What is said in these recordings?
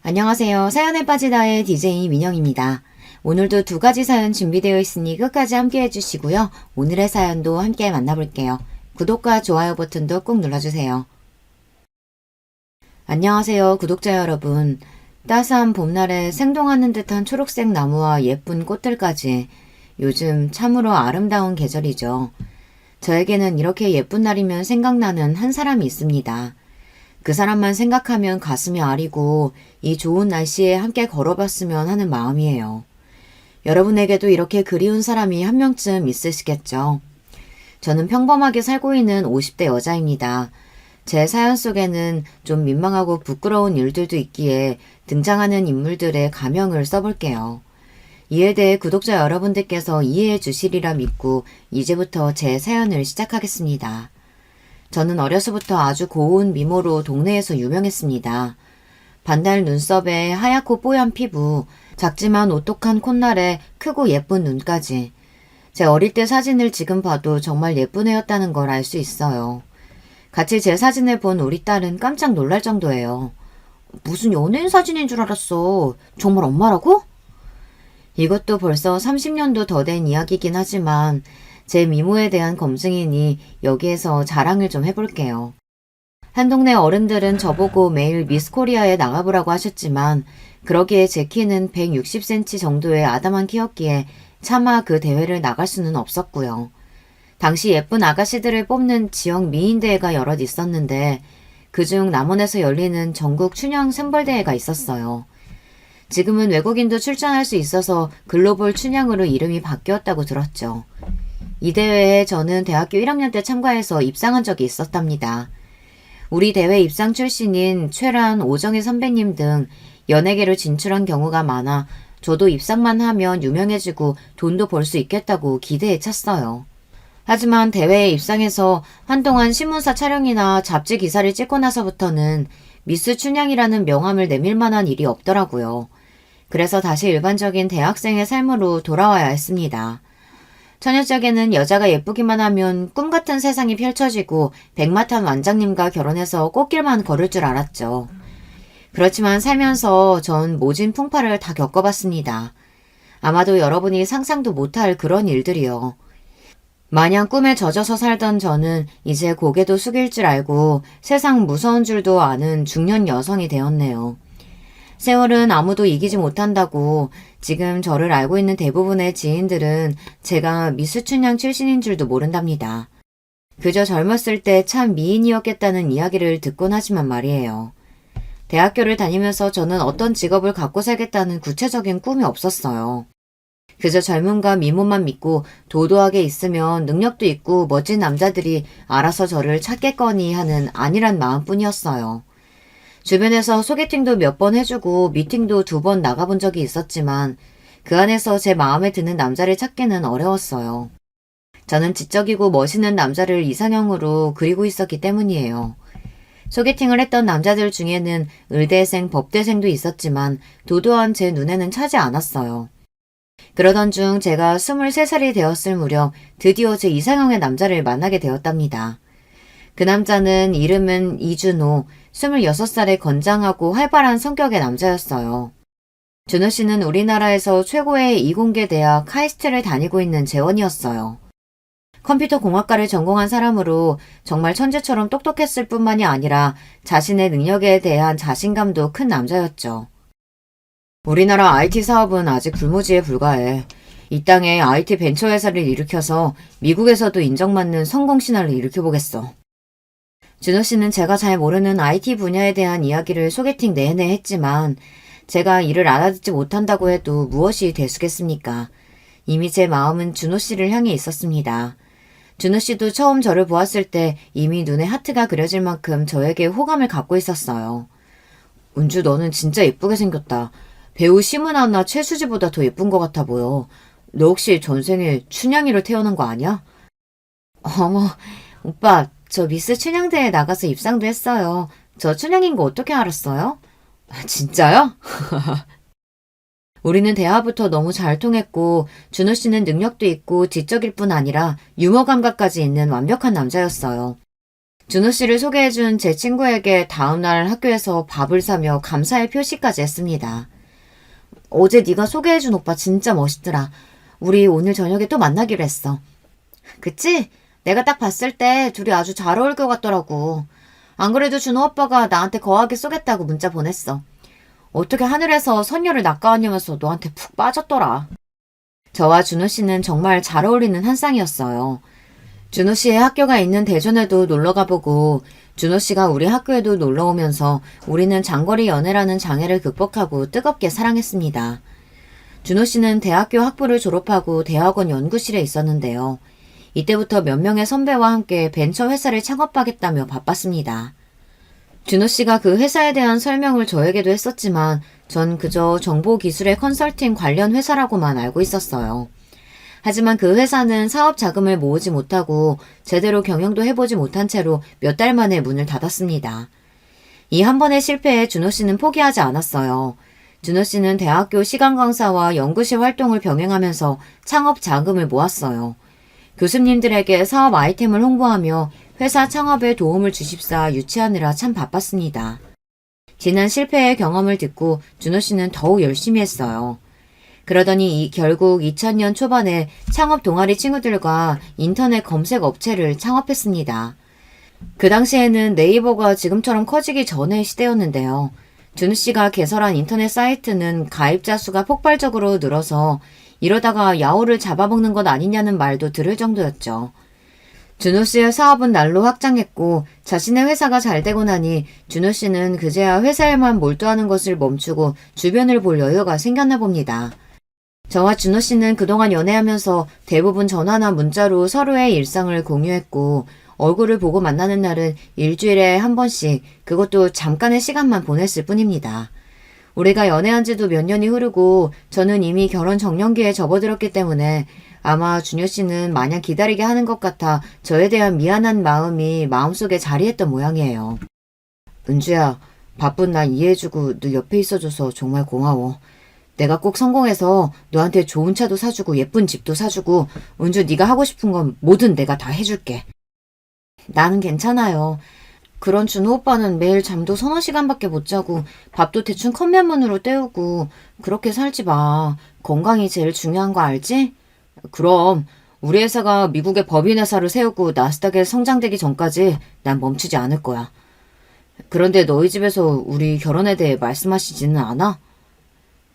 안녕하세요. 사연에 빠지다의 DJ 민영입니다. 오늘도 두 가지 사연 준비되어 있으니 끝까지 함께 해주시고요. 오늘의 사연도 함께 만나볼게요. 구독과 좋아요 버튼도 꼭 눌러주세요. 안녕하세요. 구독자 여러분. 따스한 봄날에 생동하는 듯한 초록색 나무와 예쁜 꽃들까지 요즘 참으로 아름다운 계절이죠. 저에게는 이렇게 예쁜 날이면 생각나는 한 사람이 있습니다. 그 사람만 생각하면 가슴이 아리고 이 좋은 날씨에 함께 걸어봤으면 하는 마음이에요. 여러분에게도 이렇게 그리운 사람이 한 명쯤 있으시겠죠. 저는 평범하게 살고 있는 50대 여자입니다. 제 사연 속에는 좀 민망하고 부끄러운 일들도 있기에 등장하는 인물들의 가명을 써볼게요. 이에 대해 구독자 여러분들께서 이해해 주시리라 믿고 이제부터 제 사연을 시작하겠습니다. 저는 어려서부터 아주 고운 미모로 동네에서 유명했습니다. 반달 눈썹에 하얗고 뽀얀 피부, 작지만 오똑한 콧날에 크고 예쁜 눈까지. 제 어릴 때 사진을 지금 봐도 정말 예쁜 애였다는 걸 알 수 있어요. 같이 제 사진을 본 우리 딸은 깜짝 놀랄 정도예요. 무슨 연예인 사진인 줄 알았어. 정말 엄마라고? 이것도 벌써 30년도 더 된 이야기긴 하지만 제 미모에 대한 검증이니 여기에서 자랑을 좀 해볼게요. 한 동네 어른들은 저보고 매일 미스 코리아에 나가보라고 하셨지만 그러기에 제 키는 160cm 정도의 아담한 키였기에 차마 그 대회를 나갈 수는 없었고요. 당시 예쁜 아가씨들을 뽑는 지역 미인대회가 여럿 있었는데 그중 남원에서 열리는 전국 춘향 샘벌대회가 있었어요. 지금은 외국인도 출전할 수 있어서 글로벌 춘향으로 이름이 바뀌었다고 들었죠. 이 대회에 저는 대학교 1학년 때 참가해서 입상한 적이 있었답니다. 우리 대회 입상 출신인 최란, 오정희 선배님 등 연예계로 진출한 경우가 많아 저도 입상만 하면 유명해지고 돈도 벌 수 있겠다고 기대에 찼어요. 하지만 대회에 입상해서 한동안 신문사 촬영이나 잡지 기사를 찍고 나서부터는 미스 춘향이라는 명함을 내밀 만한 일이 없더라고요. 그래서 다시 일반적인 대학생의 삶으로 돌아와야 했습니다. 처녀짝에는 여자가 예쁘기만 하면 꿈같은 세상이 펼쳐지고 백마탄 완장님과 결혼해서 꽃길만 걸을 줄 알았죠. 그렇지만 살면서 전 모진 풍파를 다 겪어봤습니다. 아마도 여러분이 상상도 못할 그런 일들이요. 마냥 꿈에 젖어서 살던 저는 이제 고개도 숙일 줄 알고 세상 무서운 줄도 아는 중년 여성이 되었네요. 세월은 아무도 이기지 못한다고 지금 저를 알고 있는 대부분의 지인들은 제가 미스 춘향 출신인 줄도 모른답니다. 그저 젊었을 때 참 미인이었겠다는 이야기를 듣곤 하지만 말이에요. 대학교를 다니면서 저는 어떤 직업을 갖고 살겠다는 구체적인 꿈이 없었어요. 그저 젊음과 미모만 믿고 도도하게 있으면 능력도 있고 멋진 남자들이 알아서 저를 찾겠거니 하는 안일한 마음뿐이었어요. 주변에서 소개팅도 몇 번 해주고 미팅도 2번 나가본 적이 있었지만 그 안에서 제 마음에 드는 남자를 찾기는 어려웠어요. 저는 지적이고 멋있는 남자를 이상형으로 그리고 있었기 때문이에요. 소개팅을 했던 남자들 중에는 의대생, 법대생도 있었지만 도도한 제 눈에는 차지 않았어요. 그러던 중 제가 23살이 되었을 무렵 드디어 제 이상형의 남자를 만나게 되었답니다. 그 남자는 이름은 이준호, 26살의 건장하고 활발한 성격의 남자였어요. 준호 씨는 우리나라에서 최고의 이공계 대학 카이스트를 다니고 있는 재원이었어요. 컴퓨터 공학과를 전공한 사람으로 정말 천재처럼 똑똑했을 뿐만이 아니라 자신의 능력에 대한 자신감도 큰 남자였죠. 우리나라 IT 사업은 아직 불모지에 불과해. 이 땅에 IT 벤처 회사를 일으켜서 미국에서도 인정받는 성공 신화를 일으켜보겠어. 준호 씨는 제가 잘 모르는 IT 분야에 대한 이야기를 소개팅 내내 했지만 제가 이를 알아듣지 못한다고 해도 무엇이 대수겠습니까? 이미 제 마음은 준호 씨를 향해 있었습니다. 준호 씨도 처음 저를 보았을 때 이미 눈에 하트가 그려질 만큼 저에게 호감을 갖고 있었어요. 은주, 너는 진짜 예쁘게 생겼다. 배우 심은하나 최수지보다 더 예쁜 것 같아 보여. 너 혹시 전생에 춘향이로 태어난 거 아니야? 어머, 오빠, 저 미스 춘향대회 나가서 입상도 했어요. 저 춘향인 거 어떻게 알았어요? 진짜요? 우리는 대화부터 너무 잘 통했고 준호 씨는 능력도 있고 지적일 뿐 아니라 유머 감각까지 있는 완벽한 남자였어요. 준호 씨를 소개해준 제 친구에게 다음날 학교에서 밥을 사며 감사의 표시까지 했습니다. 어제 네가 소개해준 오빠 진짜 멋있더라. 우리 오늘 저녁에 또 만나기로 했어. 그치? 내가 딱 봤을 때 둘이 아주 잘 어울릴 것 같더라고. 안 그래도 준호 오빠가 나한테 거하게 쏘겠다고 문자 보냈어. 어떻게 하늘에서 선녀를 낚아왔냐면서 너한테 푹 빠졌더라. 저와 준호 씨는 정말 잘 어울리는 한 쌍이었어요. 준호 씨의 학교가 있는 대전에도 놀러 가보고 준호 씨가 우리 학교에도 놀러 오면서 우리는 장거리 연애라는 장애를 극복하고 뜨겁게 사랑했습니다. 준호 씨는 대학교 학부를 졸업하고 대학원 연구실에 있었는데요. 이때부터 몇 명의 선배와 함께 벤처 회사를 창업하겠다며 바빴습니다. 준호 씨가 그 회사에 대한 설명을 저에게도 했었지만 전 그저 정보기술의 컨설팅 관련 회사라고만 알고 있었어요. 하지만 그 회사는 사업 자금을 모으지 못하고 제대로 경영도 해보지 못한 채로 몇 달 만에 문을 닫았습니다. 이 한 번의 실패에 준호 씨는 포기하지 않았어요. 준호 씨는 대학교 시간 강사와 연구실 활동을 병행하면서 창업 자금을 모았어요. 교수님들에게 사업 아이템을 홍보하며 회사 창업에 도움을 주십사 유치하느라 참 바빴습니다. 지난 실패의 경험을 듣고 준호 씨는 더욱 열심히 했어요. 그러더니 결국 2000년 초반에 창업 동아리 친구들과 인터넷 검색 업체를 창업했습니다. 그 당시에는 네이버가 지금처럼 커지기 전의 시대였는데요. 준우 씨가 개설한 인터넷 사이트는 가입자 수가 폭발적으로 늘어서 이러다가 야호를 잡아먹는 것 아니냐는 말도 들을 정도였죠. 준호 씨의 사업은 날로 확장했고 자신의 회사가 잘 되고 나니 준호 씨는 그제야 회사에만 몰두하는 것을 멈추고 주변을 볼 여유가 생겼나 봅니다. 저와 준호 씨는 그동안 연애하면서 대부분 전화나 문자로 서로의 일상을 공유했고 얼굴을 보고 만나는 날은 일주일에 한 번씩 그것도 잠깐의 시간만 보냈을 뿐입니다. 우리가 연애한 지도 몇 년이 흐르고 저는 이미 결혼 정년기에 접어들었기 때문에 아마 준호 씨는 마냥 기다리게 하는 것 같아 저에 대한 미안한 마음이 마음속에 자리했던 모양이에요. 은주야, 바쁜 나 이해해주고 늘 옆에 있어줘서 정말 고마워. 내가 꼭 성공해서 너한테 좋은 차도 사주고 예쁜 집도 사주고 은주 네가 하고 싶은 건 뭐든 내가 다 해줄게. 나는 괜찮아요. 그런 준호 오빠는 매일 잠도 서너 시간밖에 못 자고 밥도 대충 컵라면으로 때우고 그렇게 살지 마. 건강이 제일 중요한 거 알지? 그럼 우리 회사가 미국의 법인 회사를 세우고 나스닥에 성장되기 전까지 난 멈추지 않을 거야. 그런데 너희 집에서 우리 결혼에 대해 말씀하시지는 않아?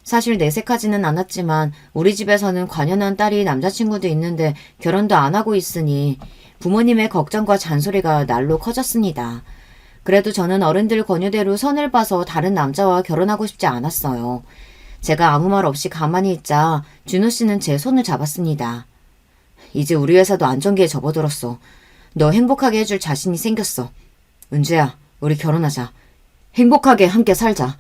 사실 내색하지는 않았지만 우리 집에서는 관연한 딸이 남자친구도 있는데 결혼도 안 하고 있으니 부모님의 걱정과 잔소리가 날로 커졌습니다. 그래도 저는 어른들 권유대로 선을 봐서 다른 남자와 결혼하고 싶지 않았어요. 제가 아무 말 없이 가만히 있자 준호 씨는 제 손을 잡았습니다. 이제 우리 회사도 안정기에 접어들었어. 너 행복하게 해줄 자신이 생겼어. 은주야, 우리 결혼하자. 행복하게 함께 살자.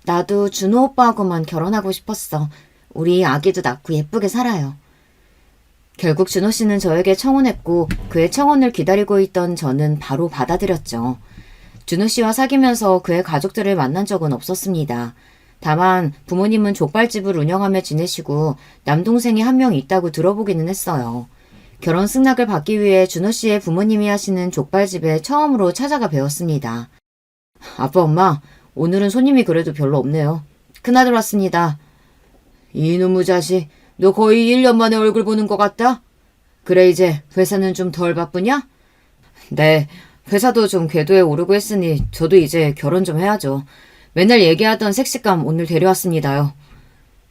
나도 준호 오빠하고만 결혼하고 싶었어. 우리 아기도 낳고 예쁘게 살아요. 결국 준호 씨는 저에게 청혼했고 그의 청혼을 기다리고 있던 저는 바로 받아들였죠. 준호 씨와 사귀면서 그의 가족들을 만난 적은 없었습니다. 다만 부모님은 족발집을 운영하며 지내시고 남동생이 한 명 있다고 들어보기는 했어요. 결혼 승낙을 받기 위해 준호 씨의 부모님이 하시는 족발집에 처음으로 찾아가 배웠습니다. 아빠, 엄마, 오늘은 손님이 그래도 별로 없네요. 큰아들 왔습니다. 이놈의 자식, 너 거의 1년 만에 얼굴 보는 것 같다? 그래, 이제 회사는 좀 덜 바쁘냐? 네, 회사도 좀 궤도에 오르고 했으니 저도 이제 결혼 좀 해야죠. 맨날 얘기하던 색시감 오늘 데려왔습니다요.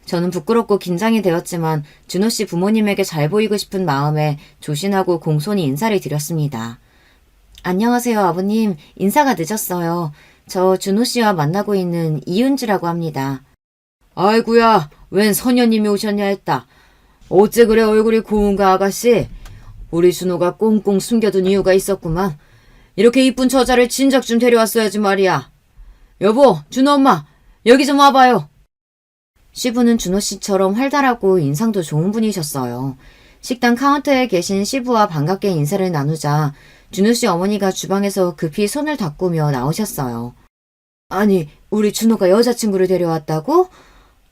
저는 부끄럽고 긴장이 되었지만 준호 씨 부모님에게 잘 보이고 싶은 마음에 조신하고 공손히 인사를 드렸습니다. 안녕하세요, 아버님. 인사가 늦었어요. 저 준호 씨와 만나고 있는 이은지라고 합니다. 아이구야, 웬 선녀님이 오셨냐 했다. 어째 그래 얼굴이 고운가 아가씨? 우리 준호가 꽁꽁 숨겨둔 이유가 있었구만. 이렇게 이쁜 처자를 진작 좀 데려왔어야지 말이야. 여보, 준호 엄마, 여기 좀 와봐요. 시부는 준호 씨처럼 활달하고 인상도 좋은 분이셨어요. 식당 카운터에 계신 시부와 반갑게 인사를 나누자 준호 씨 어머니가 주방에서 급히 손을 닦으며 나오셨어요. 아니, 우리 준호가 여자친구를 데려왔다고?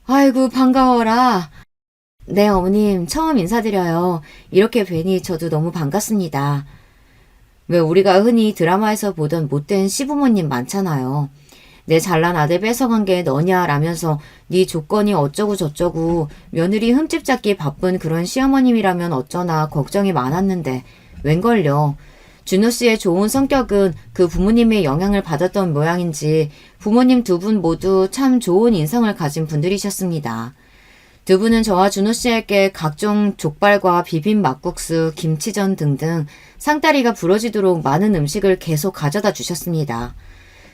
아이고, 반가워라. 네, 어머님, 처음 인사드려요. 이렇게 뵈니 저도 너무 반갑습니다. 왜 우리가 흔히 드라마에서 보던 못된 시부모님 많잖아요. 내 잘난 아들 뺏어간 게 너냐 라면서 네 조건이 어쩌고 저쩌고 며느리 흠집 잡기 바쁜 그런 시어머님이라면 어쩌나 걱정이 많았는데 웬걸요. 준호 씨의 좋은 성격은 그 부모님의 영향을 받았던 모양인지 부모님 두 분 모두 참 좋은 인성을 가진 분들이셨습니다. 두 분은 저와 준호 씨에게 각종 족발과 비빔 막국수, 김치전 등등 상다리가 부러지도록 많은 음식을 계속 가져다 주셨습니다.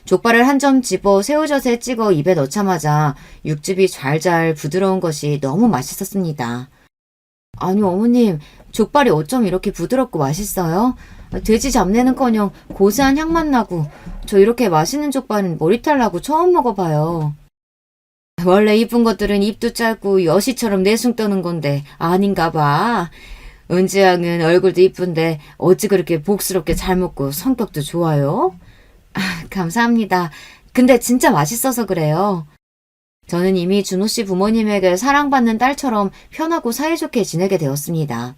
족발을 한 점 집어 새우젓에 찍어 입에 넣자마자 육즙이 잘잘 부드러운 것이 너무 맛있었습니다. 아니 어머님, 족발이 어쩜 이렇게 부드럽고 맛있어요? 돼지 잡내는커녕 고소한 향만 나고 저 이렇게 맛있는 족발은 머리털 나고 처음 먹어봐요. 원래 이쁜 것들은 입도 짧고 여시처럼 내숭 떠는 건데 아닌가 봐. 은지양은 얼굴도 이쁜데 어찌 그렇게 복스럽게 잘 먹고 성격도 좋아요? 감사합니다. 근데 진짜 맛있어서 그래요. 저는 이미 준호 씨 부모님에게 사랑받는 딸처럼 편하고 사이좋게 지내게 되었습니다.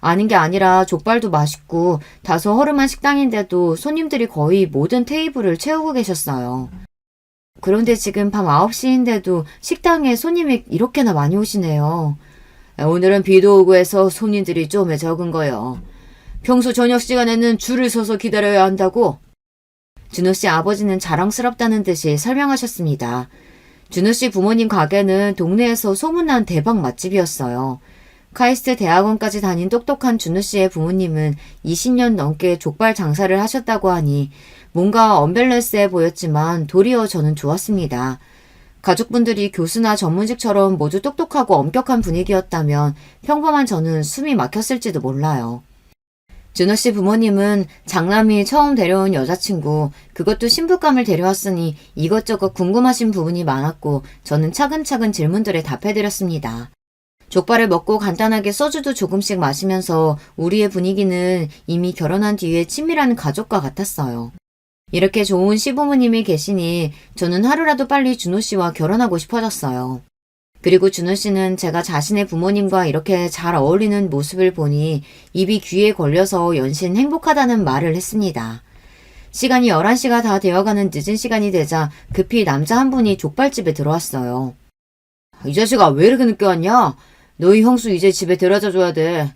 아닌 게 아니라 족발도 맛있고 다소 허름한 식당인데도 손님들이 거의 모든 테이블을 채우고 계셨어요. 그런데 지금 밤 9시인데도 식당에 손님이 이렇게나 많이 오시네요. 오늘은 비도 오고 해서 손님들이 좀 적은 거요. 평소 저녁 시간에는 줄을 서서 기다려야 한다고. 준호 씨 아버지는 자랑스럽다는 듯이 설명하셨습니다. 준호 씨 부모님 가게는 동네에서 소문난 대박 맛집이었어요. 카이스트 대학원까지 다닌 똑똑한 준호 씨의 부모님은 20년 넘게 족발 장사를 하셨다고 하니 뭔가 언밸런스해 보였지만 도리어 저는 좋았습니다. 가족분들이 교수나 전문직처럼 모두 똑똑하고 엄격한 분위기였다면 평범한 저는 숨이 막혔을지도 몰라요. 준호 씨 부모님은 장남이 처음 데려온 여자친구, 그것도 신부감을 데려왔으니 이것저것 궁금하신 부분이 많았고 저는 차근차근 질문들에 답해드렸습니다. 족발을 먹고 간단하게 소주도 조금씩 마시면서 우리의 분위기는 이미 결혼한 뒤에 친밀한 가족과 같았어요. 이렇게 좋은 시부모님이 계시니 저는 하루라도 빨리 준호 씨와 결혼하고 싶어졌어요. 그리고 준호 씨는 제가 자신의 부모님과 이렇게 잘 어울리는 모습을 보니 입이 귀에 걸려서 연신 행복하다는 말을 했습니다. 시간이 11시가 다 되어가는 늦은 시간이 되자 급히 남자 한 분이 족발집에 들어왔어요. 이 자식아 왜 이렇게 늦게 왔냐? 너희 형수 이제 집에 데려다 줘야 돼.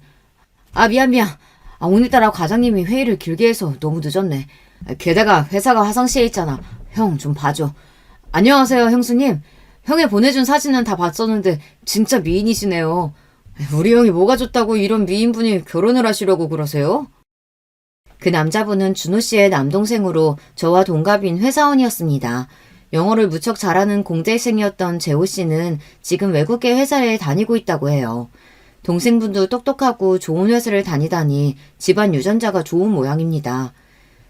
미안. 오늘따라 과장님이 회의를 길게 해서 너무 늦었네. 게다가 회사가 화성시에 있잖아. 형 좀 봐줘. 안녕하세요 형수님. 형이 보내준 사진은 다 봤었는데 진짜 미인이시네요. 우리 형이 뭐가 좋다고 이런 미인분이 결혼을 하시려고 그러세요? 그 남자분은 준호 씨의 남동생으로 저와 동갑인 회사원이었습니다. 영어를 무척 잘하는 공대생이었던 재호 씨는 지금 외국계 회사에 다니고 있다고 해요. 동생분도 똑똑하고 좋은 회사를 다니다니 집안 유전자가 좋은 모양입니다.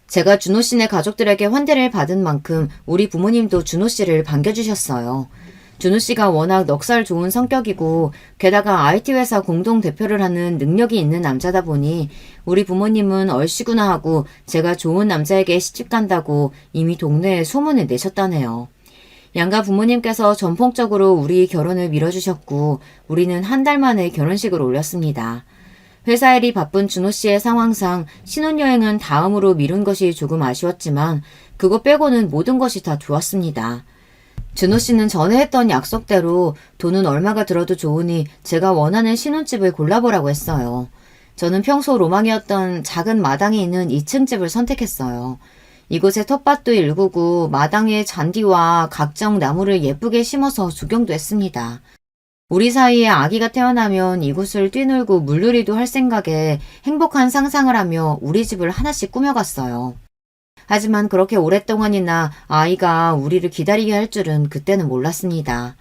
제가 준호 씨네 가족들에게 환대를 받은 만큼 우리 부모님도 준호 씨를 반겨주셨어요. 준호 씨가 워낙 넉살 좋은 성격이고 게다가 IT 회사 공동 대표를 하는 능력이 있는 남자다 보니 우리 부모님은 얼씨구나 하고 제가 좋은 남자에게 시집간다고 이미 동네에 소문을 내셨다네요. 양가 부모님께서 전폭적으로 우리 결혼을 밀어주셨고 우리는 한 달 만에 결혼식을 올렸습니다. 회사 일이 바쁜 준호 씨의 상황상 신혼여행은 다음으로 미룬 것이 조금 아쉬웠지만 그거 빼고는 모든 것이 다 좋았습니다. 준호 씨는 전에 했던 약속대로 돈은 얼마가 들어도 좋으니 제가 원하는 신혼집을 골라보라고 했어요. 저는 평소 로망이었던 작은 마당에 있는 2층 집을 선택했어요. 이곳에 텃밭도 일구고 마당에 잔디와 각종 나무를 예쁘게 심어서 조경도 했습니다. 우리 사이에 아기가 태어나면 이곳을 뛰놀고 물놀이도 할 생각에 행복한 상상을 하며 우리 집을 하나씩 꾸며갔어요. 하지만 그렇게 오랫동안이나 아이가 우리를 기다리게 할 줄은 그때는 몰랐습니다.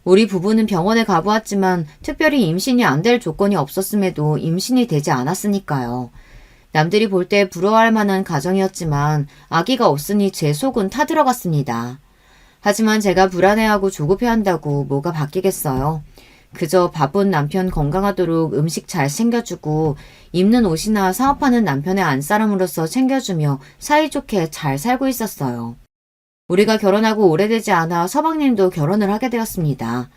우리 부부는 병원에 가보았지만 특별히 임신이 안 될 조건이 없었음에도 임신이 되지 않았으니까요. 남들이 볼 때 부러워할 만한 가정이었지만 아기가 없으니 제 속은 타들어갔습니다. 하지만 제가 불안해하고 조급해한다고 뭐가 바뀌겠어요. 그저 바쁜 남편 건강하도록 음식 잘 챙겨주고 입는 옷이나 사업하는 남편의 안사람으로서 챙겨주며 사이좋게 잘 살고 있었어요. 우리가 결혼하고 오래되지 않아 서방님도 결혼을 하게 되었습니다.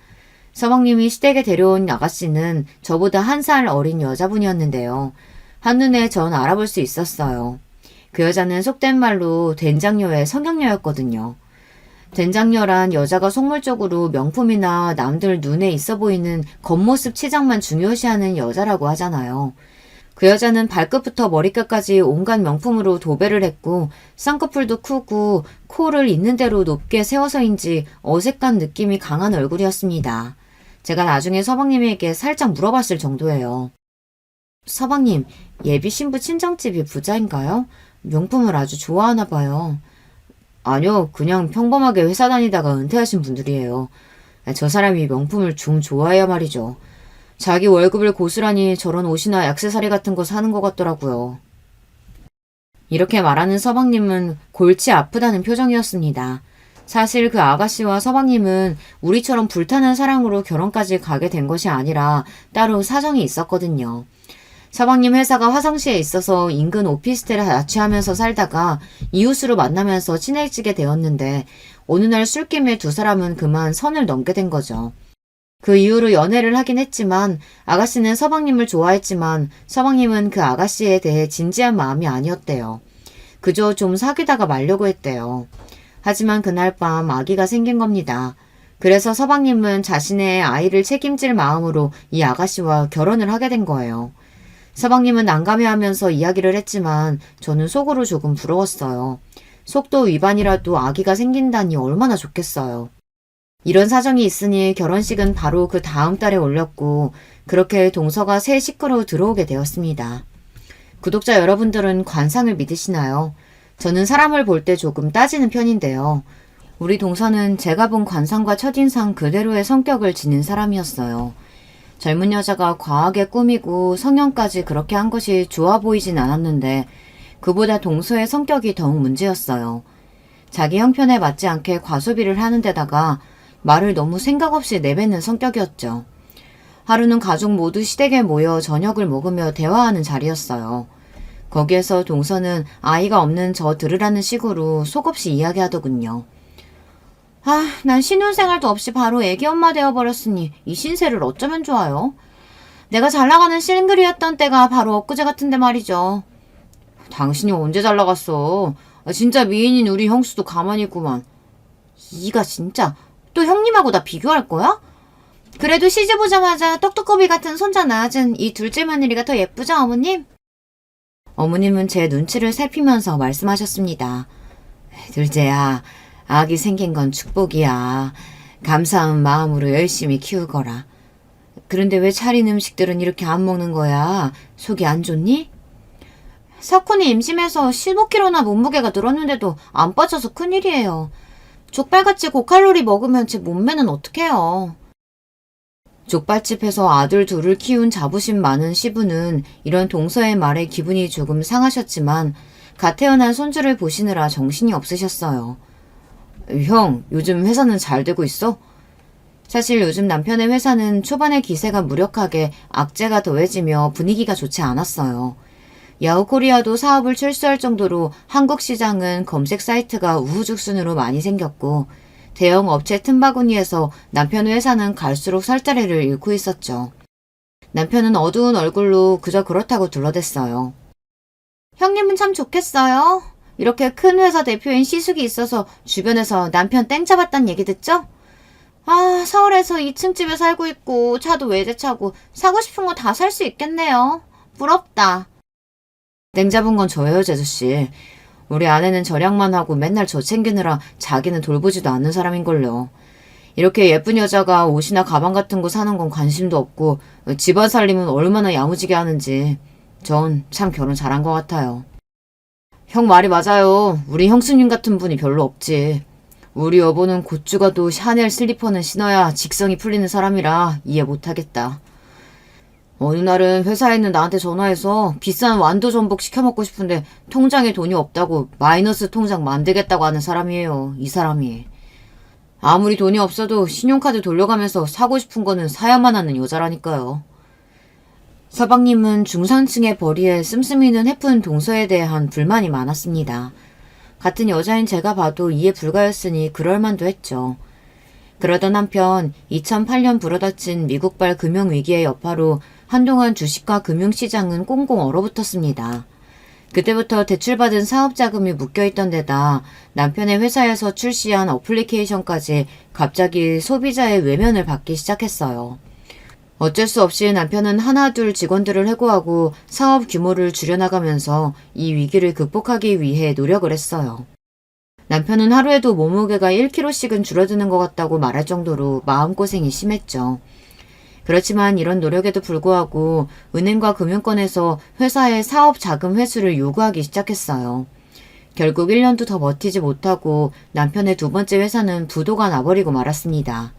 서방님이 시댁에 데려온 아가씨는 저보다 1살 어린 여자분이었는데요. 한눈에 전 알아볼 수 있었어요. 그 여자는 속된 말로 된장녀의 성형녀였거든요. 된장녀란 여자가 속물적으로 명품이나 남들 눈에 있어 보이는 겉모습 치장만 중요시하는 여자라고 하잖아요. 그 여자는 발끝부터 머리끝까지 온갖 명품으로 도배를 했고 쌍꺼풀도 크고 코를 있는 대로 높게 세워서인지 어색한 느낌이 강한 얼굴이었습니다. 제가 나중에 서방님에게 살짝 물어봤을 정도예요. 서방님, 예비 신부 친정집이 부자인가요? 명품을 아주 좋아하나 봐요. 아니요, 그냥 평범하게 회사 다니다가 은퇴하신 분들이에요. 저 사람이 명품을 좀 좋아해야 말이죠. 자기 월급을 고스란히 저런 옷이나 액세서리 같은 거 사는 것 같더라고요. 이렇게 말하는 서방님은 골치 아프다는 표정이었습니다. 사실 그 아가씨와 서방님은 우리처럼 불타는 사랑으로 결혼까지 가게 된 것이 아니라 따로 사정이 있었거든요. 서방님 회사가 화성시에 있어서 인근 오피스텔에 자취하면서 살다가 이웃으로 만나면서 친해지게 되었는데 어느 날 술김에 두 사람은 그만 선을 넘게 된 거죠. 그 이후로 연애를 하긴 했지만 아가씨는 서방님을 좋아했지만 서방님은 그 아가씨에 대해 진지한 마음이 아니었대요. 그저 좀 사귀다가 말려고 했대요. 하지만 그날 밤 아기가 생긴 겁니다. 그래서 서방님은 자신의 아이를 책임질 마음으로 이 아가씨와 결혼을 하게 된 거예요. 서방님은 난감해하면서 이야기를 했지만 저는 속으로 조금 부러웠어요. 속도 위반이라도 아기가 생긴다니 얼마나 좋겠어요. 이런 사정이 있으니 결혼식은 바로 그 다음 달에 올렸고 그렇게 동서가 새 식구로 들어오게 되었습니다. 구독자 여러분들은 관상을 믿으시나요? 저는 사람을 볼 때 조금 따지는 편인데요. 우리 동서는 제가 본 관상과 첫인상 그대로의 성격을 지닌 사람이었어요. 젊은 여자가 과하게 꾸미고 성형까지 그렇게 한 것이 좋아 보이진 않았는데 그보다 동서의 성격이 더욱 문제였어요. 자기 형편에 맞지 않게 과소비를 하는 데다가 말을 너무 생각 없이 내뱉는 성격이었죠. 하루는 가족 모두 시댁에 모여 저녁을 먹으며 대화하는 자리였어요. 거기에서 동서는 아이가 없는 저 들으라는 식으로 속없이 이야기하더군요. 난 신혼생활도 없이 바로 애기 엄마 되어버렸으니 이 신세를 어쩌면 좋아요? 내가 잘나가는 싱글이었던 때가 바로 엊그제 같은데 말이죠. 당신이 언제 잘나갔어? 진짜 미인인 우리 형수도 가만히 있구만. 이가 진짜 또 형님하고 나 비교할 거야? 그래도 시집 오자마자 떡두꺼비 같은 손자 낳아준 이 둘째 며느리가 더 예쁘죠, 어머님? 어머님은 제 눈치를 살피면서 말씀하셨습니다. 둘째야, 아기 생긴 건 축복이야. 감사한 마음으로 열심히 키우거라. 그런데 왜 차린 음식들은 이렇게 안 먹는 거야? 속이 안 좋니? 석훈이 임신해서 15kg나 몸무게가 늘었는데도 안 빠져서 큰일이에요. 족발같이 고칼로리 먹으면 제 몸매는 어떡해요. 족발집에서 아들 둘을 키운 자부심 많은 시부는 이런 동서의 말에 기분이 조금 상하셨지만 갓 태어난 손주를 보시느라 정신이 없으셨어요. 형, 요즘 회사는 잘 되고 있어? 사실 요즘 남편의 회사는 초반에 기세가 무력하게 악재가 더해지며 분위기가 좋지 않았어요. 야후코리아도 사업을 철수할 정도로 한국 시장은 검색 사이트가 우후죽순으로 많이 생겼고 대형 업체 틈바구니에서 남편의 회사는 갈수록 살자리를 잃고 있었죠. 남편은 어두운 얼굴로 그저 그렇다고 둘러댔어요. 형님은 참 좋겠어요. 이렇게 큰 회사 대표인 시숙이 있어서 주변에서 남편 땡 잡았단 얘기 듣죠? 서울에서 2층 집에 살고 있고 차도 외제차고 사고 싶은 거 다 살 수 있겠네요. 부럽다. 땡 잡은 건 저예요, 제수씨. 우리 아내는 절약만 하고 맨날 저 챙기느라 자기는 돌보지도 않는 사람인걸요. 이렇게 예쁜 여자가 옷이나 가방 같은 거 사는 건 관심도 없고 집안 살림은 얼마나 야무지게 하는지 전 참 결혼 잘한 것 같아요. 형 말이 맞아요. 우리 형수님 같은 분이 별로 없지. 우리 여보는 곧 죽어도 샤넬 슬리퍼는 신어야 직성이 풀리는 사람이라 이해 못하겠다. 어느 날은 회사에 있는 나한테 전화해서 비싼 완도 전복 시켜 먹고 싶은데 통장에 돈이 없다고 마이너스 통장 만들겠다고 하는 사람이에요. 이 사람이. 아무리 돈이 없어도 신용카드 돌려가면서 사고 싶은 거는 사야만 하는 여자라니까요. 서방님은 중산층의 벌이에 씀씀이는 해픈 동서에 대한 불만이 많았습니다. 같은 여자인 제가 봐도 이해 불가였으니 그럴만도 했죠. 그러던 한편 2008년 불어닥친 미국발 금융위기의 여파로 한동안 주식과 금융시장은 꽁꽁 얼어붙었습니다. 그때부터 대출받은 사업자금이 묶여있던 데다 남편의 회사에서 출시한 어플리케이션까지 갑자기 소비자의 외면을 받기 시작했어요. 어쩔 수 없이 남편은 하나둘 직원들을 해고하고 사업 규모를 줄여나가면서 이 위기를 극복하기 위해 노력을 했어요. 남편은 하루에도 몸무게가 1kg씩은 줄어드는 것 같다고 말할 정도로 마음고생이 심했죠. 그렇지만 이런 노력에도 불구하고 은행과 금융권에서 회사의 사업 자금 회수를 요구하기 시작했어요. 결국 1년도 더 버티지 못하고 남편의 두 번째 회사는 부도가 나버리고 말았습니다.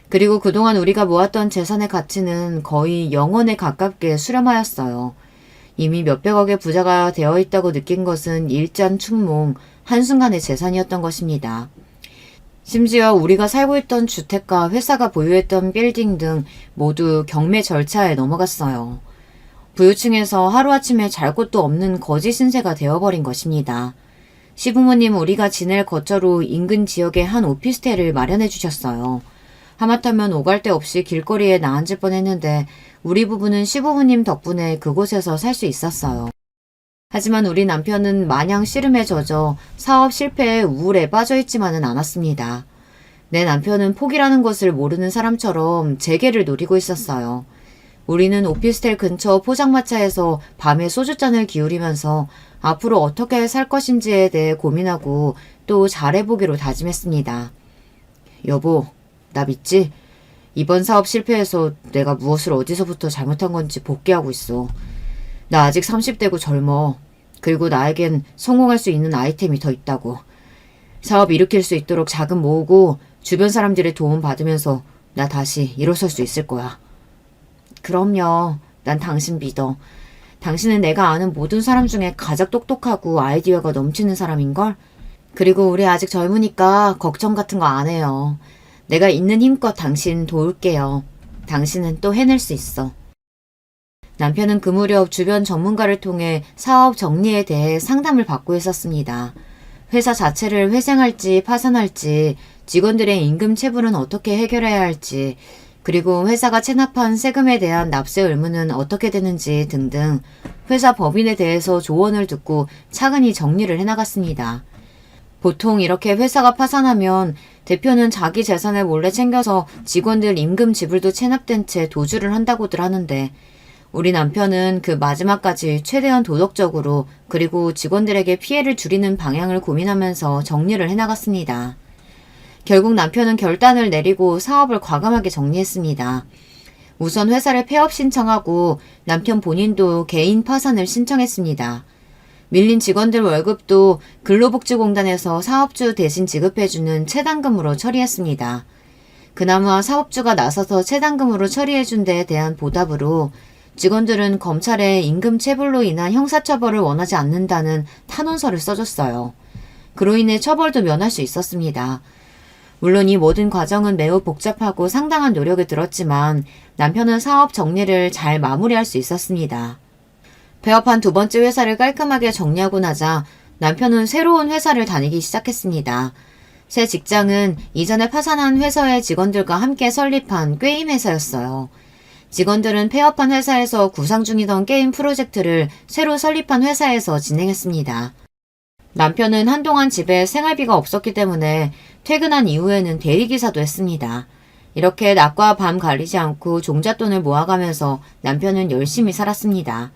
그리고 그동안 우리가 모았던 재산의 가치는 거의 0원에 가깝게 수렴하였어요. 이미 몇백억의 부자가 되어 있다고 느낀 것은 일잔충몽, 한순간의 재산이었던 것입니다. 심지어 우리가 살고 있던 주택과 회사가 보유했던 빌딩 등 모두 경매 절차에 넘어갔어요. 부유층에서 하루아침에 잘 곳도 없는 거지 신세가 되어버린 것입니다. 시부모님 우리가 지낼 거처로 인근 지역에 한 오피스텔을 마련해 주셨어요. 하마터면 오갈 데 없이 길거리에 나앉을 뻔했는데 우리 부부는 시부모님 덕분에 그곳에서 살 수 있었어요. 하지만 우리 남편은 마냥 씨름에 젖어 사업 실패에 우울에 빠져있지만은 않았습니다. 내 남편은 포기라는 것을 모르는 사람처럼 재계를 노리고 있었어요. 우리는 오피스텔 근처 포장마차에서 밤에 소주잔을 기울이면서 앞으로 어떻게 살 것인지에 대해 고민하고 또 잘해보기로 다짐했습니다. 여보, 나 믿지? 이번 사업 실패해서 내가 무엇을 어디서부터 잘못한 건지 복귀하고 있어. 나 아직 30대고 젊어. 그리고 나에겐 성공할 수 있는 아이템이 더 있다고. 사업 일으킬 수 있도록 자금 모으고 주변 사람들의 도움 받으면서 나 다시 일어설 수 있을 거야. 그럼요. 난 당신 믿어. 당신은 내가 아는 모든 사람 중에 가장 똑똑하고 아이디어가 넘치는 사람인걸? 그리고 우리 아직 젊으니까 걱정 같은 거 안 해요. 내가 있는 힘껏 당신 도울게요. 당신은 또 해낼 수 있어. 남편은 그 무렵 주변 전문가를 통해 사업 정리에 대해 상담을 받고 있었습니다. 회사 자체를 회생할지 파산할지, 직원들의 임금 체불은 어떻게 해결해야 할지, 그리고 회사가 체납한 세금에 대한 납세 의무는 어떻게 되는지 등등 회사 법인에 대해서 조언을 듣고 차근히 정리를 해나갔습니다. 보통 이렇게 회사가 파산하면 대표는 자기 재산을 몰래 챙겨서 직원들 임금 지불도 체납된 채 도주를 한다고들 하는데 우리 남편은 그 마지막까지 최대한 도덕적으로 그리고 직원들에게 피해를 줄이는 방향을 고민하면서 정리를 해나갔습니다. 결국 남편은 결단을 내리고 사업을 과감하게 정리했습니다. 우선 회사를 폐업 신청하고 남편 본인도 개인 파산을 신청했습니다. 밀린 직원들 월급도 근로복지공단에서 사업주 대신 지급해주는 체당금으로 처리했습니다. 그나마 사업주가 나서서 체당금으로 처리해준 데에 대한 보답으로 직원들은 검찰에 임금 체불로 인한 형사처벌을 원하지 않는다는 탄원서를 써줬어요. 그로 인해 처벌도 면할 수 있었습니다. 물론 이 모든 과정은 매우 복잡하고 상당한 노력을 들었지만 남편은 사업 정리를 잘 마무리할 수 있었습니다. 폐업한 두 번째 회사를 깔끔하게 정리하고 나자 남편은 새로운 회사를 다니기 시작했습니다. 새 직장은 이전에 파산한 회사의 직원들과 함께 설립한 게임 회사였어요. 직원들은 폐업한 회사에서 구상 중이던 게임 프로젝트를 새로 설립한 회사에서 진행했습니다. 남편은 한동안 집에 생활비가 없었기 때문에 퇴근한 이후에는 대리기사도 했습니다. 이렇게 낮과 밤 가리지 않고 종잣돈을 모아가면서 남편은 열심히 살았습니다.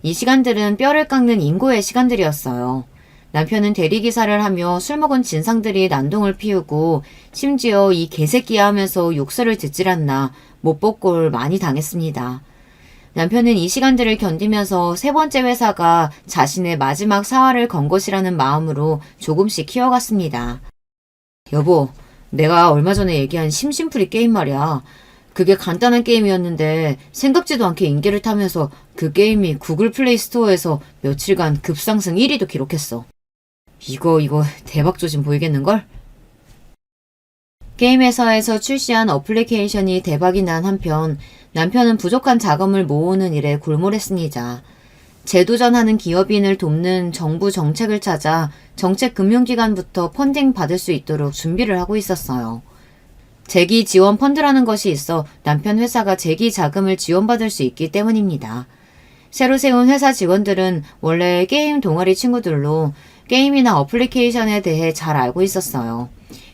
이 시간들은 뼈를 깎는 인고의 시간들이었어요. 남편은 대리기사를 하며 술 먹은 진상들이 난동을 피우고 심지어 이 개새끼야 하면서 욕설을 듣질 않나 못복골 많이 당했습니다. 남편은 이 시간들을 견디면서 세 번째 회사가 자신의 마지막 사활을 건 것이라는 마음으로 조금씩 키워갔습니다. 여보, 내가 얼마 전에 얘기한 심심풀이 게임 말이야. 그게 간단한 게임이었는데 생각지도 않게 인기를 타면서 그 게임이 구글 플레이 스토어에서 며칠간 급상승 1위도 기록했어. 이거 대박 조짐 보이겠는걸? 게임 회사에서 출시한 어플리케이션이 대박이 난 한편 남편은 부족한 자금을 모으는 일에 골몰했습니다. 재도전하는 기업인을 돕는 정부 정책을 찾아 정책금융기관부터 펀딩 받을 수 있도록 준비를 하고 있었어요. 재기 지원 펀드라는 것이 있어 남편 회사가 재기 자금을 지원받을 수 있기 때문입니다. 새로 세운 회사 직원들은 원래 게임 동아리 친구들로 게임이나 어플리케이션에 대해 잘 알고 있었어요.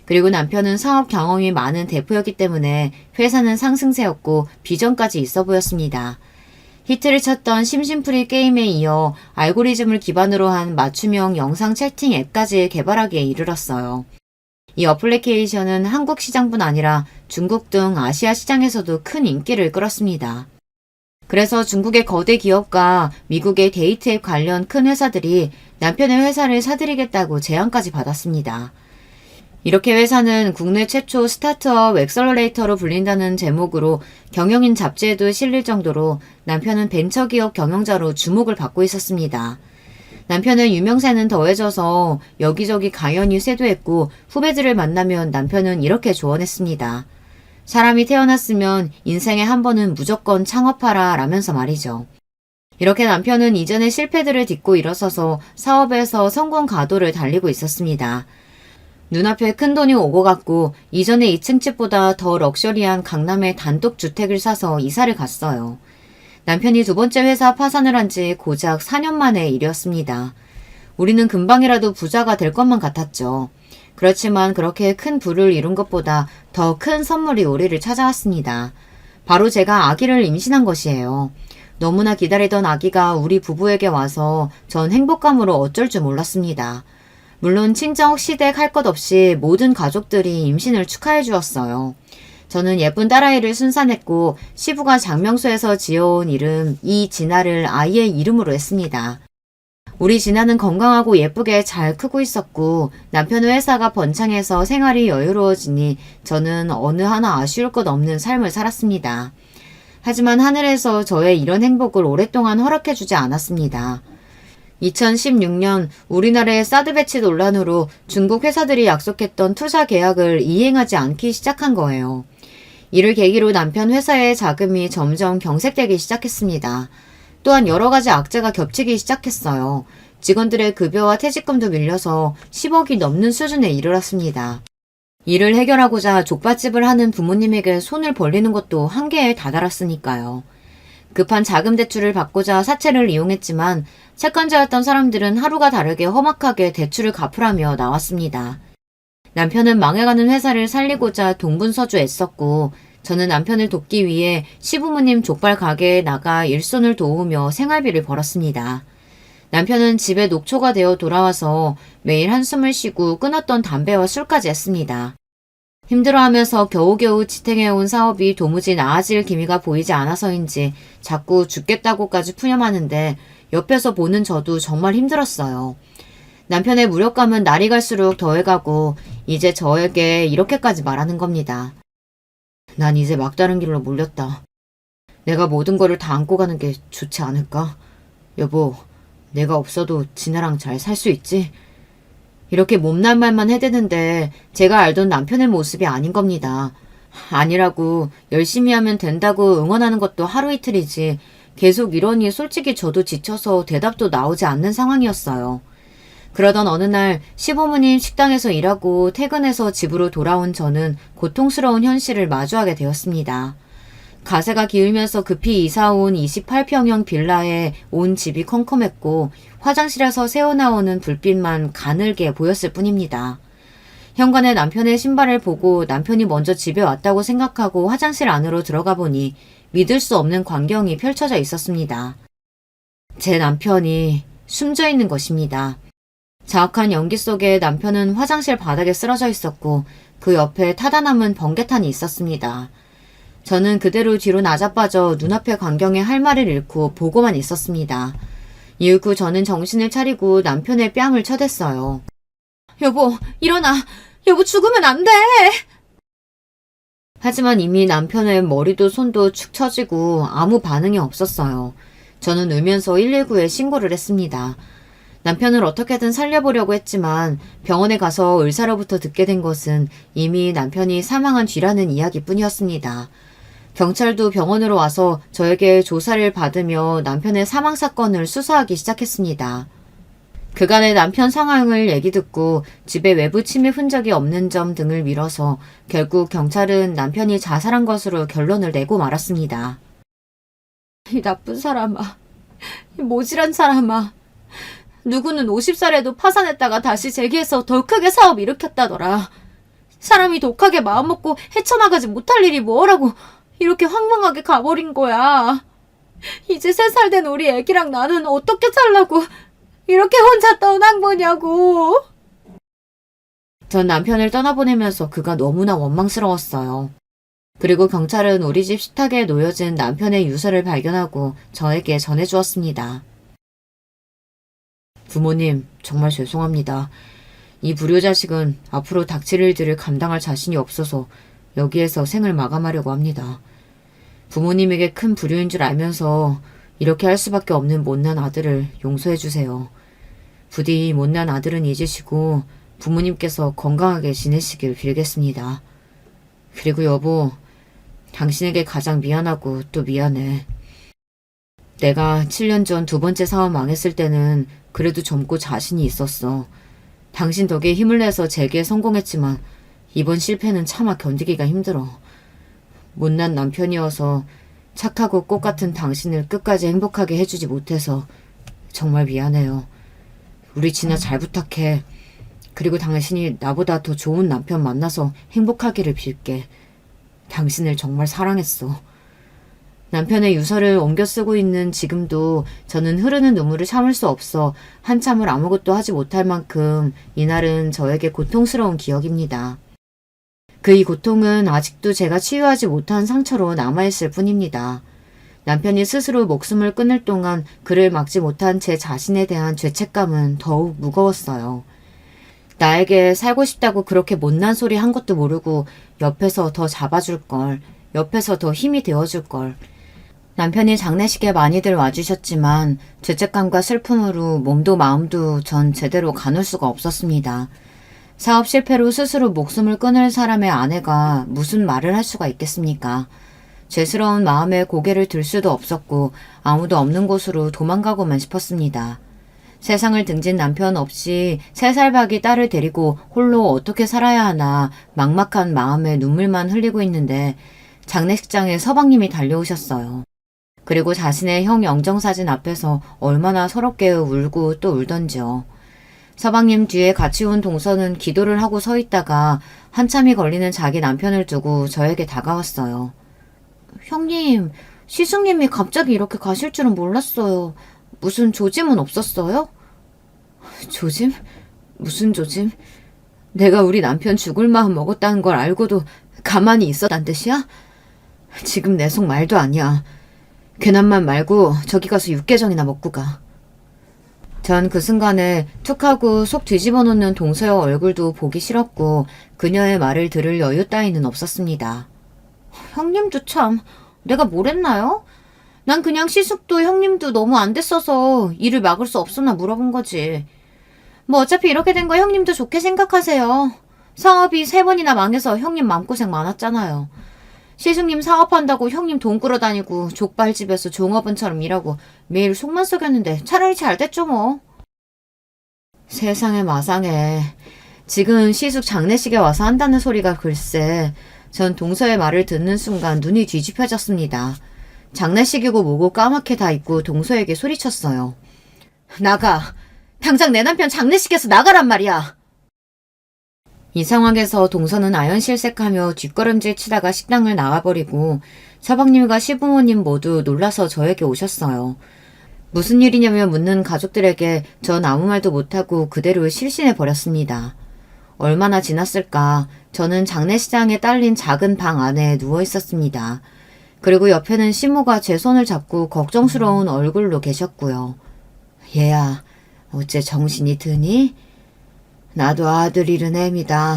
그리고 남편은 사업 경험이 많은 대표였기 때문에 회사는 상승세였고 비전까지 있어 보였습니다. 히트를 쳤던 심심풀이 게임에 이어 알고리즘을 기반으로 한 맞춤형 영상 채팅 앱까지 개발하기에 이르렀어요. 이 어플리케이션은 한국 시장뿐 아니라 중국 등 아시아 시장에서도 큰 인기를 끌었습니다. 그래서 중국의 거대 기업과 미국의 데이트 앱 관련 큰 회사들이 남편의 회사를 사들이겠다고 제안까지 받았습니다. 이렇게 회사는 국내 최초 스타트업 엑셀러레이터로 불린다는 제목으로 경영인 잡지에도 실릴 정도로 남편은 벤처기업 경영자로 주목을 받고 있었습니다. 남편의 유명세는 더해져서 여기저기 강연이 쇄도했고 후배들을 만나면 남편은 이렇게 조언했습니다. 사람이 태어났으면 인생에 한 번은 무조건 창업하라 라면서 말이죠. 이렇게 남편은 이전의 실패들을 딛고 일어서서 사업에서 성공 가도를 달리고 있었습니다. 눈앞에 큰돈이 오고 갔고 이전의 2층 집보다 더 럭셔리한 강남의 단독주택을 사서 이사를 갔어요. 남편이 두 번째 회사 파산을 한 지 고작 4년 만의 일이었습니다. 우리는 금방이라도 부자가 될 것만 같았죠. 그렇지만 그렇게 큰 부를 이룬 것보다 더 큰 선물이 우리를 찾아왔습니다. 바로 제가 아기를 임신한 것이에요. 너무나 기다리던 아기가 우리 부부에게 와서 전 행복감으로 어쩔 줄 몰랐습니다. 물론 친정, 시댁 할 것 없이 모든 가족들이 임신을 축하해 주었어요. 저는 예쁜 딸아이를 순산했고 시부가 장명소에서 지어온 이름 이진아를 아이의 이름으로 했습니다. 우리 진아는 건강하고 예쁘게 잘 크고 있었고 남편의 회사가 번창해서 생활이 여유로워지니 저는 어느 하나 아쉬울 것 없는 삶을 살았습니다. 하지만 하늘에서 저의 이런 행복을 오랫동안 허락해주지 않았습니다. 2016년 우리나라의 사드 배치 논란으로 중국 회사들이 약속했던 투자 계약을 이행하지 않기 시작한 거예요. 이를 계기로 남편 회사의 자금이 점점 경색되기 시작했습니다. 또한 여러 가지 악재가 겹치기 시작했어요. 직원들의 급여와 퇴직금도 밀려서 10억이 넘는 수준에 이르렀습니다. 이를 해결하고자 족발집을 하는 부모님에게 손을 벌리는 것도 한계에 다다랐으니까요. 급한 자금 대출을 받고자 사채를 이용했지만 채권자였던 사람들은 하루가 다르게 험악하게 대출을 갚으라며 나왔습니다. 남편은 망해가는 회사를 살리고자 동분서주 애썼고 저는 남편을 돕기 위해 시부모님 족발 가게에 나가 일손을 도우며 생활비를 벌었습니다. 남편은 집에 녹초가 되어 돌아와서 매일 한숨을 쉬고 끊었던 담배와 술까지 했습니다. 힘들어하면서 겨우겨우 지탱해온 사업이 도무지 나아질 기미가 보이지 않아서인지 자꾸 죽겠다고까지 푸념하는데 옆에서 보는 저도 정말 힘들었어요. 남편의 무력감은 날이 갈수록 더해가고 이제 저에게 이렇게까지 말하는 겁니다. 난 이제 막다른 길로 몰렸다. 내가 모든 거를 다 안고 가는 게 좋지 않을까? 여보, 내가 없어도 진아랑 잘 살 수 있지? 이렇게 못난 말만 해대는데 제가 알던 남편의 모습이 아닌 겁니다. 아니라고 열심히 하면 된다고 응원하는 것도 하루 이틀이지 계속 이러니 솔직히 저도 지쳐서 대답도 나오지 않는 상황이었어요. 그러던 어느 날 시부모님 식당에서 일하고 퇴근해서 집으로 돌아온 저는 고통스러운 현실을 마주하게 되었습니다. 가세가 기울면서 급히 이사온 28평형 빌라에 온 집이 컴컴했고 화장실에서 새어나오는 불빛만 가늘게 보였을 뿐입니다. 현관에 남편의 신발을 보고 남편이 먼저 집에 왔다고 생각하고 화장실 안으로 들어가 보니 믿을 수 없는 광경이 펼쳐져 있었습니다. 제 남편이 숨져 있는 것입니다. 자악한 연기 속에 남편은 화장실 바닥에 쓰러져 있었고 그 옆에 타다 남은 번개탄이 있었습니다. 저는 그대로 뒤로 나자빠져 눈앞의 광경에 할 말을 잃고 보고만 있었습니다. 이후 저는 정신을 차리고 남편의 뺨을 쳐댔어요. 여보, 일어나! 여보, 죽으면 안 돼! 하지만 이미 남편의 머리도 손도 축 처지고 아무 반응이 없었어요. 저는 울면서 119에 신고를 했습니다. 남편을 어떻게든 살려보려고 했지만 병원에 가서 의사로부터 듣게 된 것은 이미 남편이 사망한 뒤라는 이야기뿐이었습니다. 경찰도 병원으로 와서 저에게 조사를 받으며 남편의 사망 사건을 수사하기 시작했습니다. 그간의 남편 상황을 얘기 듣고 집에 외부 침입 흔적이 없는 점 등을 밀어서 결국 경찰은 남편이 자살한 것으로 결론을 내고 말았습니다. 이 나쁜 사람아, 이 모질한 사람아. 누구는 50살에도 파산했다가 다시 재기해서 더 크게 사업 일으켰다더라. 사람이 독하게 마음먹고 헤쳐나가지 못할 일이 뭐라고 이렇게 황망하게 가버린 거야. 이제 3살 된 우리 애기랑 나는 어떻게 살라고 이렇게 혼자 떠난 거냐고. 전 남편을 떠나보내면서 그가 너무나 원망스러웠어요. 그리고 경찰은 우리 집 식탁에 놓여진 남편의 유서를 발견하고 저에게 전해주었습니다. 부모님, 정말 죄송합니다. 이 불효자식은 앞으로 닥칠 일들을 감당할 자신이 없어서 여기에서 생을 마감하려고 합니다. 부모님에게 큰 불효인 줄 알면서 이렇게 할 수밖에 없는 못난 아들을 용서해주세요. 부디 이 못난 아들은 잊으시고 부모님께서 건강하게 지내시길 빌겠습니다. 그리고 여보, 당신에게 가장 미안하고 또 미안해. 내가 7년 전 2번째 사업 망했을 때는 그래도 젊고 자신이 있었어. 당신 덕에 힘을 내서 재기에 성공했지만 이번 실패는 차마 견디기가 힘들어. 못난 남편이어서 착하고 꽃 같은 당신을 끝까지 행복하게 해주지 못해서 정말 미안해요. 우리 진아 잘 부탁해. 그리고 당신이 나보다 더 좋은 남편 만나서 행복하기를 빌게. 당신을 정말 사랑했어. 남편의 유서를 옮겨 쓰고 있는 지금도 저는 흐르는 눈물을 참을 수 없어 한참을 아무것도 하지 못할 만큼 이날은 저에게 고통스러운 기억입니다. 그 이 고통은 아직도 제가 치유하지 못한 상처로 남아있을 뿐입니다. 남편이 스스로 목숨을 끊을 동안 그를 막지 못한 제 자신에 대한 죄책감은 더욱 무거웠어요. 나에게 살고 싶다고 그렇게 못난 소리 한 것도 모르고 옆에서 더 잡아줄 걸, 옆에서 더 힘이 되어줄 걸. 남편이 장례식에 많이들 와주셨지만 죄책감과 슬픔으로 몸도 마음도 전 제대로 가눌 수가 없었습니다. 사업 실패로 스스로 목숨을 끊을 사람의 아내가 무슨 말을 할 수가 있겠습니까? 죄스러운 마음에 고개를 들 수도 없었고 아무도 없는 곳으로 도망가고만 싶었습니다. 세상을 등진 남편 없이 3살 박이 딸을 데리고 홀로 어떻게 살아야 하나 막막한 마음에 눈물만 흘리고 있는데 장례식장에 서방님이 달려오셨어요. 그리고 자신의 형 영정사진 앞에서 얼마나 서럽게 울고 또 울던지요. 서방님 뒤에 같이 온 동서는 기도를 하고 서 있다가 한참이 걸리는 자기 남편을 두고 저에게 다가왔어요. 형님, 시숙님이 갑자기 이렇게 가실 줄은 몰랐어요. 무슨 조짐은 없었어요? 조짐? 무슨 조짐? 내가 우리 남편 죽을 마음 먹었다는 걸 알고도 가만히 있었단 뜻이야? 지금 내 속 말도 아니야. 괜한 말 말고 저기 가서 육개장이나 먹고 가. 전 그 순간에 툭 하고 속 뒤집어 놓는 동서의 얼굴도 보기 싫었고 그녀의 말을 들을 여유 따위는 없었습니다. 형님도 참, 내가 뭘 했나요? 난 그냥 시숙도 형님도 너무 안 됐어서 일을 막을 수 없었나 물어본 거지. 뭐 어차피 이렇게 된 거 형님도 좋게 생각하세요. 사업이 3번이나 망해서 형님 마음고생 많았잖아요. 시숙님 사업한다고 형님 돈 끌어다니고 족발집에서 종업원처럼 일하고 매일 속만 썩였는데 차라리 잘 됐죠 뭐. 세상에 마상에. 지금 시숙 장례식에 와서 한다는 소리가 글쎄. 전 동서의 말을 듣는 순간 눈이 뒤집혀졌습니다. 장례식이고 뭐고 까맣게 다 잊고 동서에게 소리쳤어요. 나가. 당장 내 남편 장례식에서 나가란 말이야. 이 상황에서 동서는 아연실색하며 뒷걸음질 치다가 식당을 나와버리고 서방님과 시부모님 모두 놀라서 저에게 오셨어요. 무슨 일이냐며 묻는 가족들에게 전 아무 말도 못하고 그대로 실신해버렸습니다. 얼마나 지났을까. 저는 장례식장에 딸린 작은 방 안에 누워있었습니다. 그리고 옆에는 시모가 제 손을 잡고 걱정스러운 얼굴로 계셨고요. 얘야, 어째 정신이 드니? 나도 아들 잃은 애입니다.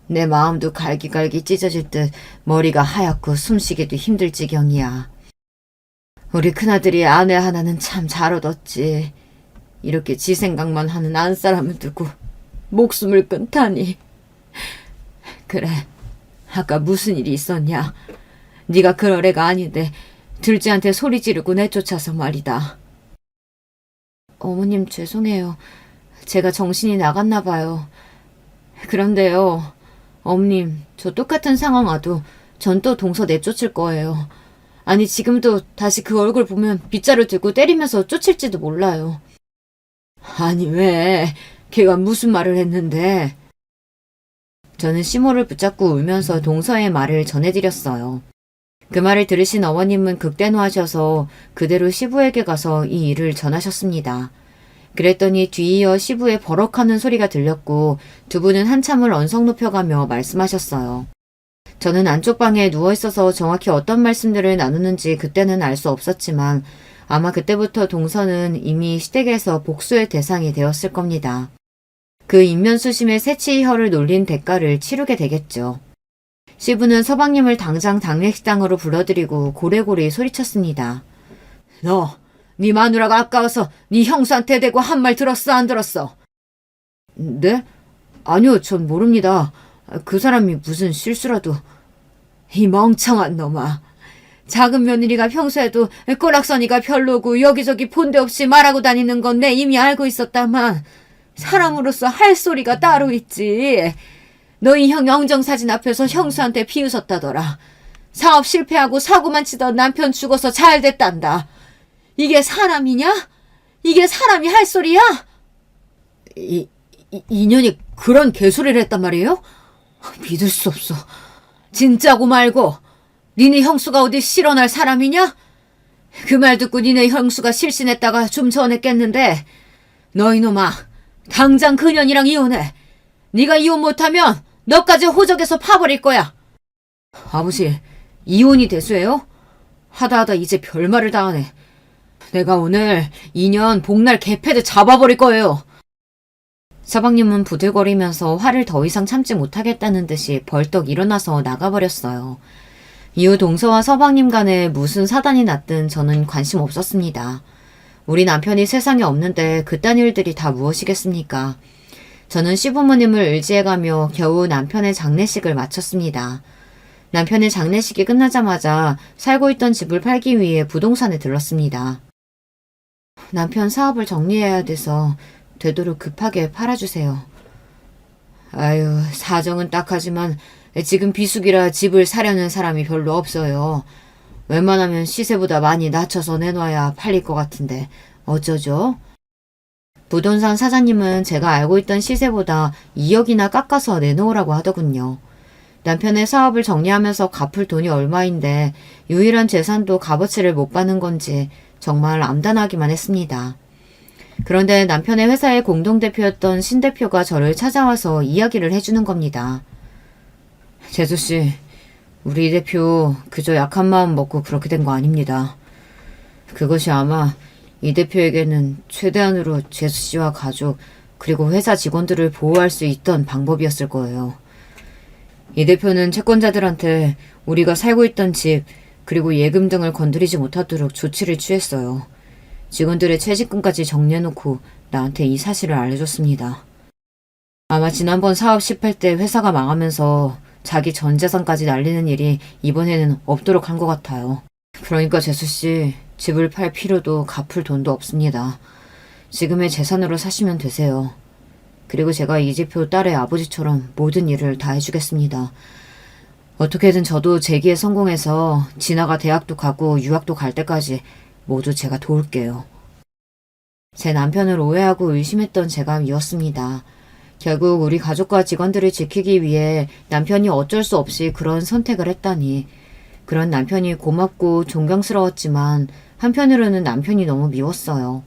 내 마음도 갈기갈기 찢어질 듯 머리가 하얗고 숨쉬기도 힘들 지경이야. 우리 큰아들이 아내 하나는 참 잘 얻었지. 이렇게 지 생각만 하는 안사람을 두고 목숨을 끊다니. 그래, 아까 무슨 일이 있었냐. 네가 그럴 애가 아닌데 들쥐한테 소리 지르고 내쫓아서 말이다. 어머님 죄송해요. 제가 정신이 나갔나 봐요. 그런데요, 어머님, 저 똑같은 상황 와도 전 또 동서 내쫓을 거예요. 아니, 지금도 다시 그 얼굴 보면 빗자루 들고 때리면서 쫓을지도 몰라요. 아니, 왜? 걔가 무슨 말을 했는데? 저는 시모를 붙잡고 울면서 동서의 말을 전해드렸어요. 그 말을 들으신 어머님은 극대노하셔서 그대로 시부에게 가서 이 일을 전하셨습니다. 그랬더니 뒤이어 시부의 버럭하는 소리가 들렸고 두 분은 한참을 언성 높여가며 말씀하셨어요. 저는 안쪽 방에 누워있어서 정확히 어떤 말씀들을 나누는지 그때는 알 수 없었지만 아마 그때부터 동서는 이미 시댁에서 복수의 대상이 되었을 겁니다. 그 인면수심의 새치의 혀를 놀린 대가를 치르게 되겠죠. 시부는 서방님을 당장 당례식당으로 불러들이고 고래고래 소리쳤습니다. 너, 네 마누라가 아까워서 네 형수한테 대고 한 말 들었어, 안 들었어? 네? 아니요, 전 모릅니다. 그 사람이 무슨 실수라도. 이 멍청한 놈아. 작은 며느리가 평소에도 꼬락서니가 별로고 여기저기 본데 없이 말하고 다니는 건 내 이미 알고 있었다만 사람으로서 할 소리가 따로 있지. 너희 형 영정사진 앞에서 형수한테 비웃었다더라. 사업 실패하고 사고만 치던 남편 죽어서 잘 됐단다. 이게 사람이냐? 이게 사람이 할 소리야? 이년이 그런 개소리를 했단 말이에요? 믿을 수 없어. 진짜고 말고 니네 형수가 어디 실언할 사람이냐? 그 말 듣고 니네 형수가 실신했다가 좀 전에 깼는데 너 이놈아 당장 그년이랑 이혼해. 네가 이혼 못하면 너까지 호적에서 파버릴 거야. 아버지, 이혼이 대수예요? 하다하다 이제 별말을 다 하네. 내가 오늘 2년 복날 개패드 잡아버릴 거예요. 서방님은 부들거리면서 화를 더 이상 참지 못하겠다는 듯이 벌떡 일어나서 나가버렸어요. 이후 동서와 서방님 간에 무슨 사단이 났든 저는 관심 없었습니다. 우리 남편이 세상에 없는데 그딴 일들이 다 무엇이겠습니까? 저는 시부모님을 의지해가며 겨우 남편의 장례식을 마쳤습니다. 남편의 장례식이 끝나자마자 살고 있던 집을 팔기 위해 부동산에 들렀습니다. 남편 사업을 정리해야 돼서 되도록 급하게 팔아주세요. 아유, 사정은 딱하지만 지금 비수기라 집을 사려는 사람이 별로 없어요. 웬만하면 시세보다 많이 낮춰서 내놔야 팔릴 것 같은데 어쩌죠? 부동산 사장님은 제가 알고 있던 시세보다 2억이나 깎아서 내놓으라고 하더군요. 남편의 사업을 정리하면서 갚을 돈이 얼마인데 유일한 재산도 값어치를 못 받는 건지 정말 암담하기만 했습니다. 그런데 남편의 회사의 공동대표였던 신 대표가 저를 찾아와서 이야기를 해주는 겁니다. 재수씨, 우리 대표 그저 약한 마음 먹고 그렇게 된 거 아닙니다. 그것이 아마 이 대표에게는 최대한으로 재수씨와 가족 그리고 회사 직원들을 보호할 수 있던 방법이었을 거예요. 이 대표는 채권자들한테 우리가 살고 있던 집 그리고 예금 등을 건드리지 못하도록 조치를 취했어요. 직원들의 퇴직금까지 정리해놓고 나한테 이 사실을 알려줬습니다. 아마 지난번 사업 실패 때 회사가 망하면서 자기 전 재산까지 날리는 일이 이번에는 없도록 한 것 같아요. 그러니까 재수씨, 집을 팔 필요도 갚을 돈도 없습니다. 지금의 재산으로 사시면 되세요. 그리고 제가 이 대표 딸의 아버지처럼 모든 일을 다 해주겠습니다. 어떻게든 저도 재기에 성공해서 진아가 대학도 가고 유학도 갈 때까지 모두 제가 도울게요. 제 남편을 오해하고 의심했던 제가 미웠습니다. 결국 우리 가족과 직원들을 지키기 위해 남편이 어쩔 수 없이 그런 선택을 했다니. 그런 남편이 고맙고 존경스러웠지만 한편으로는 남편이 너무 미웠어요.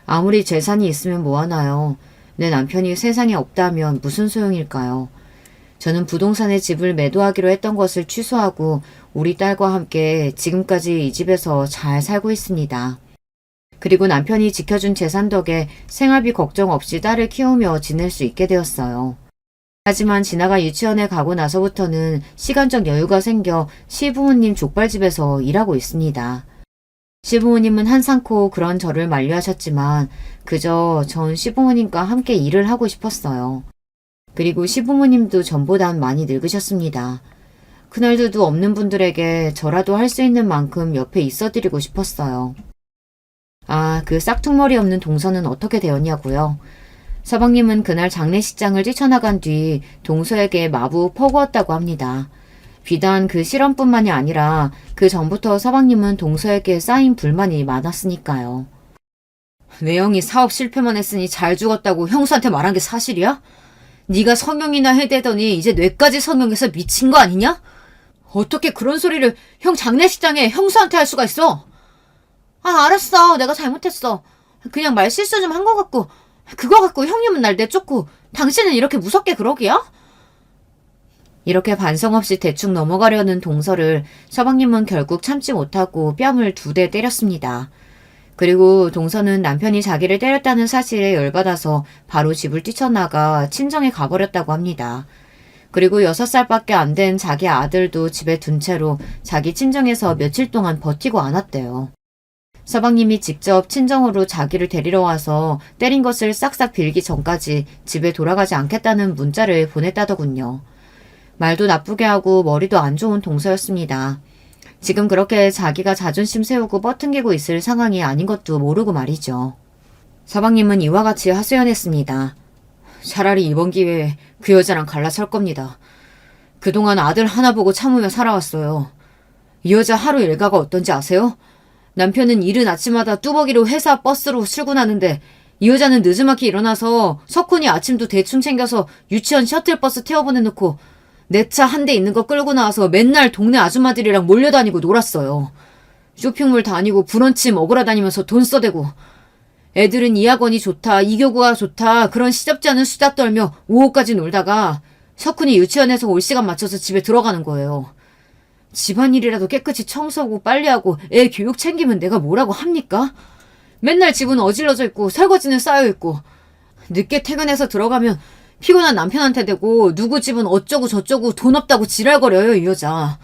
아무리 재산이 있으면 뭐하나요? 내 남편이 세상에 없다면 무슨 소용일까요? 저는 부동산에 집을 매도하기로 했던 것을 취소하고 우리 딸과 함께 지금까지 이 집에서 잘 살고 있습니다. 그리고 남편이 지켜준 재산 덕에 생활비 걱정 없이 딸을 키우며 지낼 수 있게 되었어요. 하지만 진아가 유치원에 가고 나서부터는 시간적 여유가 생겨 시부모님 족발집에서 일하고 있습니다. 시부모님은 한상코 그런 저를 만류하셨지만 그저 전 시부모님과 함께 일을 하고 싶었어요. 그리고 시부모님도 전보단 많이 늙으셨습니다. 그날들도 없는 분들에게 저라도 할 수 있는 만큼 옆에 있어드리고 싶었어요. 아, 그 싹퉁머리 없는 동서는 어떻게 되었냐고요? 서방님은 그날 장례식장을 뛰쳐나간 뒤 동서에게 마구 퍼구었다고 합니다. 비단 그 실언뿐만이 아니라 그 전부터 서방님은 동서에게 쌓인 불만이 많았으니까요. 매형이 사업 실패만 했으니 잘 죽었다고 형수한테 말한 게 사실이야? 네가 성형이나 해대더니 이제 뇌까지 성형해서 미친 거 아니냐? 어떻게 그런 소리를 형 장례식장에 형수한테 할 수가 있어? 아, 알았어. 내가 잘못했어. 그냥 말 실수 좀 한 거 같고 그거 갖고 형님은 날 내쫓고 당신은 이렇게 무섭게 그러기야? 이렇게 반성 없이 대충 넘어가려는 동서를 서방님은 결국 참지 못하고 뺨을 2대 때렸습니다. 그리고 동서는 남편이 자기를 때렸다는 사실에 열받아서 바로 집을 뛰쳐나가 친정에 가버렸다고 합니다. 그리고 6살밖에 안 된 자기 아들도 집에 둔 채로 자기 친정에서 며칠 동안 버티고 않았대요. 서방님이 직접 친정으로 자기를 데리러 와서 때린 것을 싹싹 빌기 전까지 집에 돌아가지 않겠다는 문자를 보냈다더군요. 말도 나쁘게 하고 머리도 안 좋은 동서였습니다. 지금 그렇게 자기가 자존심 세우고 뻗팅기고 있을 상황이 아닌 것도 모르고 말이죠. 서방님은 이와 같이 하소연했습니다. 차라리 이번 기회에 그 여자랑 갈라설 겁니다. 그동안 아들 하나 보고 참으며 살아왔어요. 이 여자 하루 일과가 어떤지 아세요? 남편은 이른 아침마다 뚜벅이로 회사 버스로 출근하는데 이 여자는 늦지막히 일어나서 석훈이 아침도 대충 챙겨서 유치원 셔틀버스 태워보내놓고 내 차 한 대 있는 거 끌고 나와서 맨날 동네 아줌마들이랑 몰려다니고 놀았어요. 쇼핑몰 다니고 브런치 먹으러 다니면서 돈 써대고 애들은 이 학원이 좋다, 이 교구가 좋다 그런 시덥지 않은 수다 떨며 오후까지 놀다가 석훈이 유치원에서 올 시간 맞춰서 집에 들어가는 거예요. 집안일이라도 깨끗이 청소하고 빨래하고 애 교육 챙기면 내가 뭐라고 합니까? 맨날 집은 어질러져 있고 설거지는 쌓여있고 늦게 퇴근해서 들어가면 피곤한 남편한테 대고 누구 집은 어쩌고 저쩌고 돈 없다고 지랄거려요, 이 여자.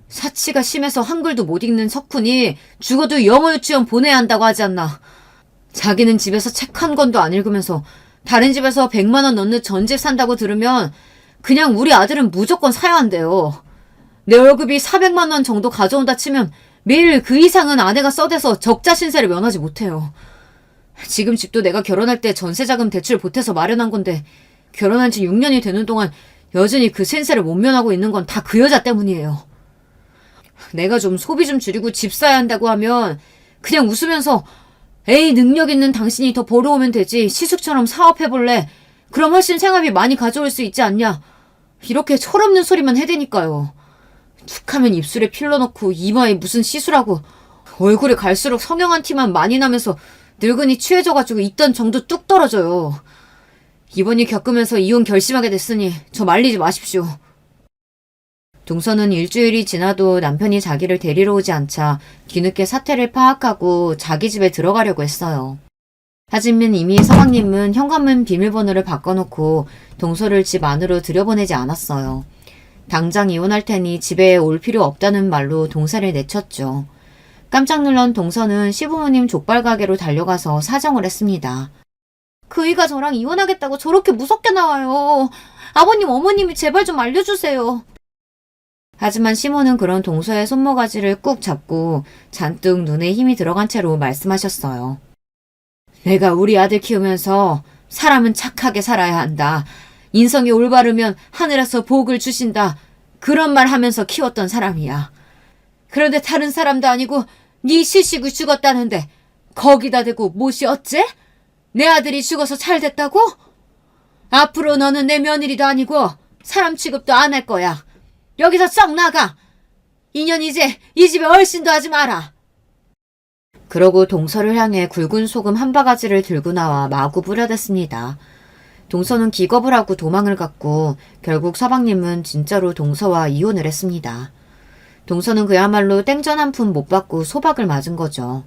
사치가 심해서 한글도 못 읽는 석훈이 죽어도 영어 유치원 보내야 한다고 하지 않나. 자기는 집에서 책 한 권도 안 읽으면서 다른 집에서 100만 원 넣는 전집 산다고 들으면 그냥 우리 아들은 무조건 사야 한대요. 내 월급이 400만 원 정도 가져온다 치면 매일 그 이상은 아내가 써대서 적자 신세를 면하지 못해요. 지금 집도 내가 결혼할 때 전세자금 대출 보태서 마련한 건데 결혼한 지 6년이 되는 동안 여전히 그 신세를 못 면하고 있는 건 다 그 여자 때문이에요. 내가 좀 소비 좀 줄이고 집 사야 한다고 하면 그냥 웃으면서 에이 능력 있는 당신이 더 벌어오면 되지 시숙처럼 사업해볼래? 그럼 훨씬 생활비 많이 가져올 수 있지 않냐? 이렇게 철없는 소리만 해대니까요. 툭하면 입술에 필러 넣고 이마에 무슨 시술하고 얼굴에 갈수록 성형한 티만 많이 나면서 늙은이 취해져가지고 있던 정도 뚝 떨어져요. 이번 일 겪으면서 이혼 결심하게 됐으니 저 말리지 마십시오. 동서는 일주일이 지나도 남편이 자기를 데리러 오지 않자 뒤늦게 사태를 파악하고 자기 집에 들어가려고 했어요. 하지만 이미 서방님은 현관문 비밀번호를 바꿔놓고 동서를 집 안으로 들여보내지 않았어요. 당장 이혼할 테니 집에 올 필요 없다는 말로 동서를 내쳤죠. 깜짝 놀란 동서는 시부모님 족발가게로 달려가서 사정을 했습니다. 그이가 저랑 이혼하겠다고 저렇게 무섭게 나와요. 아버님, 어머님이 제발 좀 알려주세요. 하지만 시모는 그런 동서의 손모가지를 꾹 잡고 잔뜩 눈에 힘이 들어간 채로 말씀하셨어요. 내가 우리 아들 키우면서 사람은 착하게 살아야 한다. 인성이 올바르면 하늘에서 복을 주신다. 그런 말 하면서 키웠던 사람이야. 그런데 다른 사람도 아니고 네 시식이 죽었다는데 거기다 대고 못이 어째? 내 아들이 죽어서 잘 됐다고? 앞으로 너는 내 며느리도 아니고 사람 취급도 안 할 거야. 여기서 썩 나가. 2년 이제 이 집에 얼씬도 하지 마라. 그러고 동서를 향해 굵은 소금 한 바가지를 들고 나와 마구 뿌려댔습니다. 동서는 기겁을 하고 도망을 갔고 결국 서방님은 진짜로 동서와 이혼을 했습니다. 동서는 그야말로 땡전 한 푼 못 받고 소박을 맞은 거죠.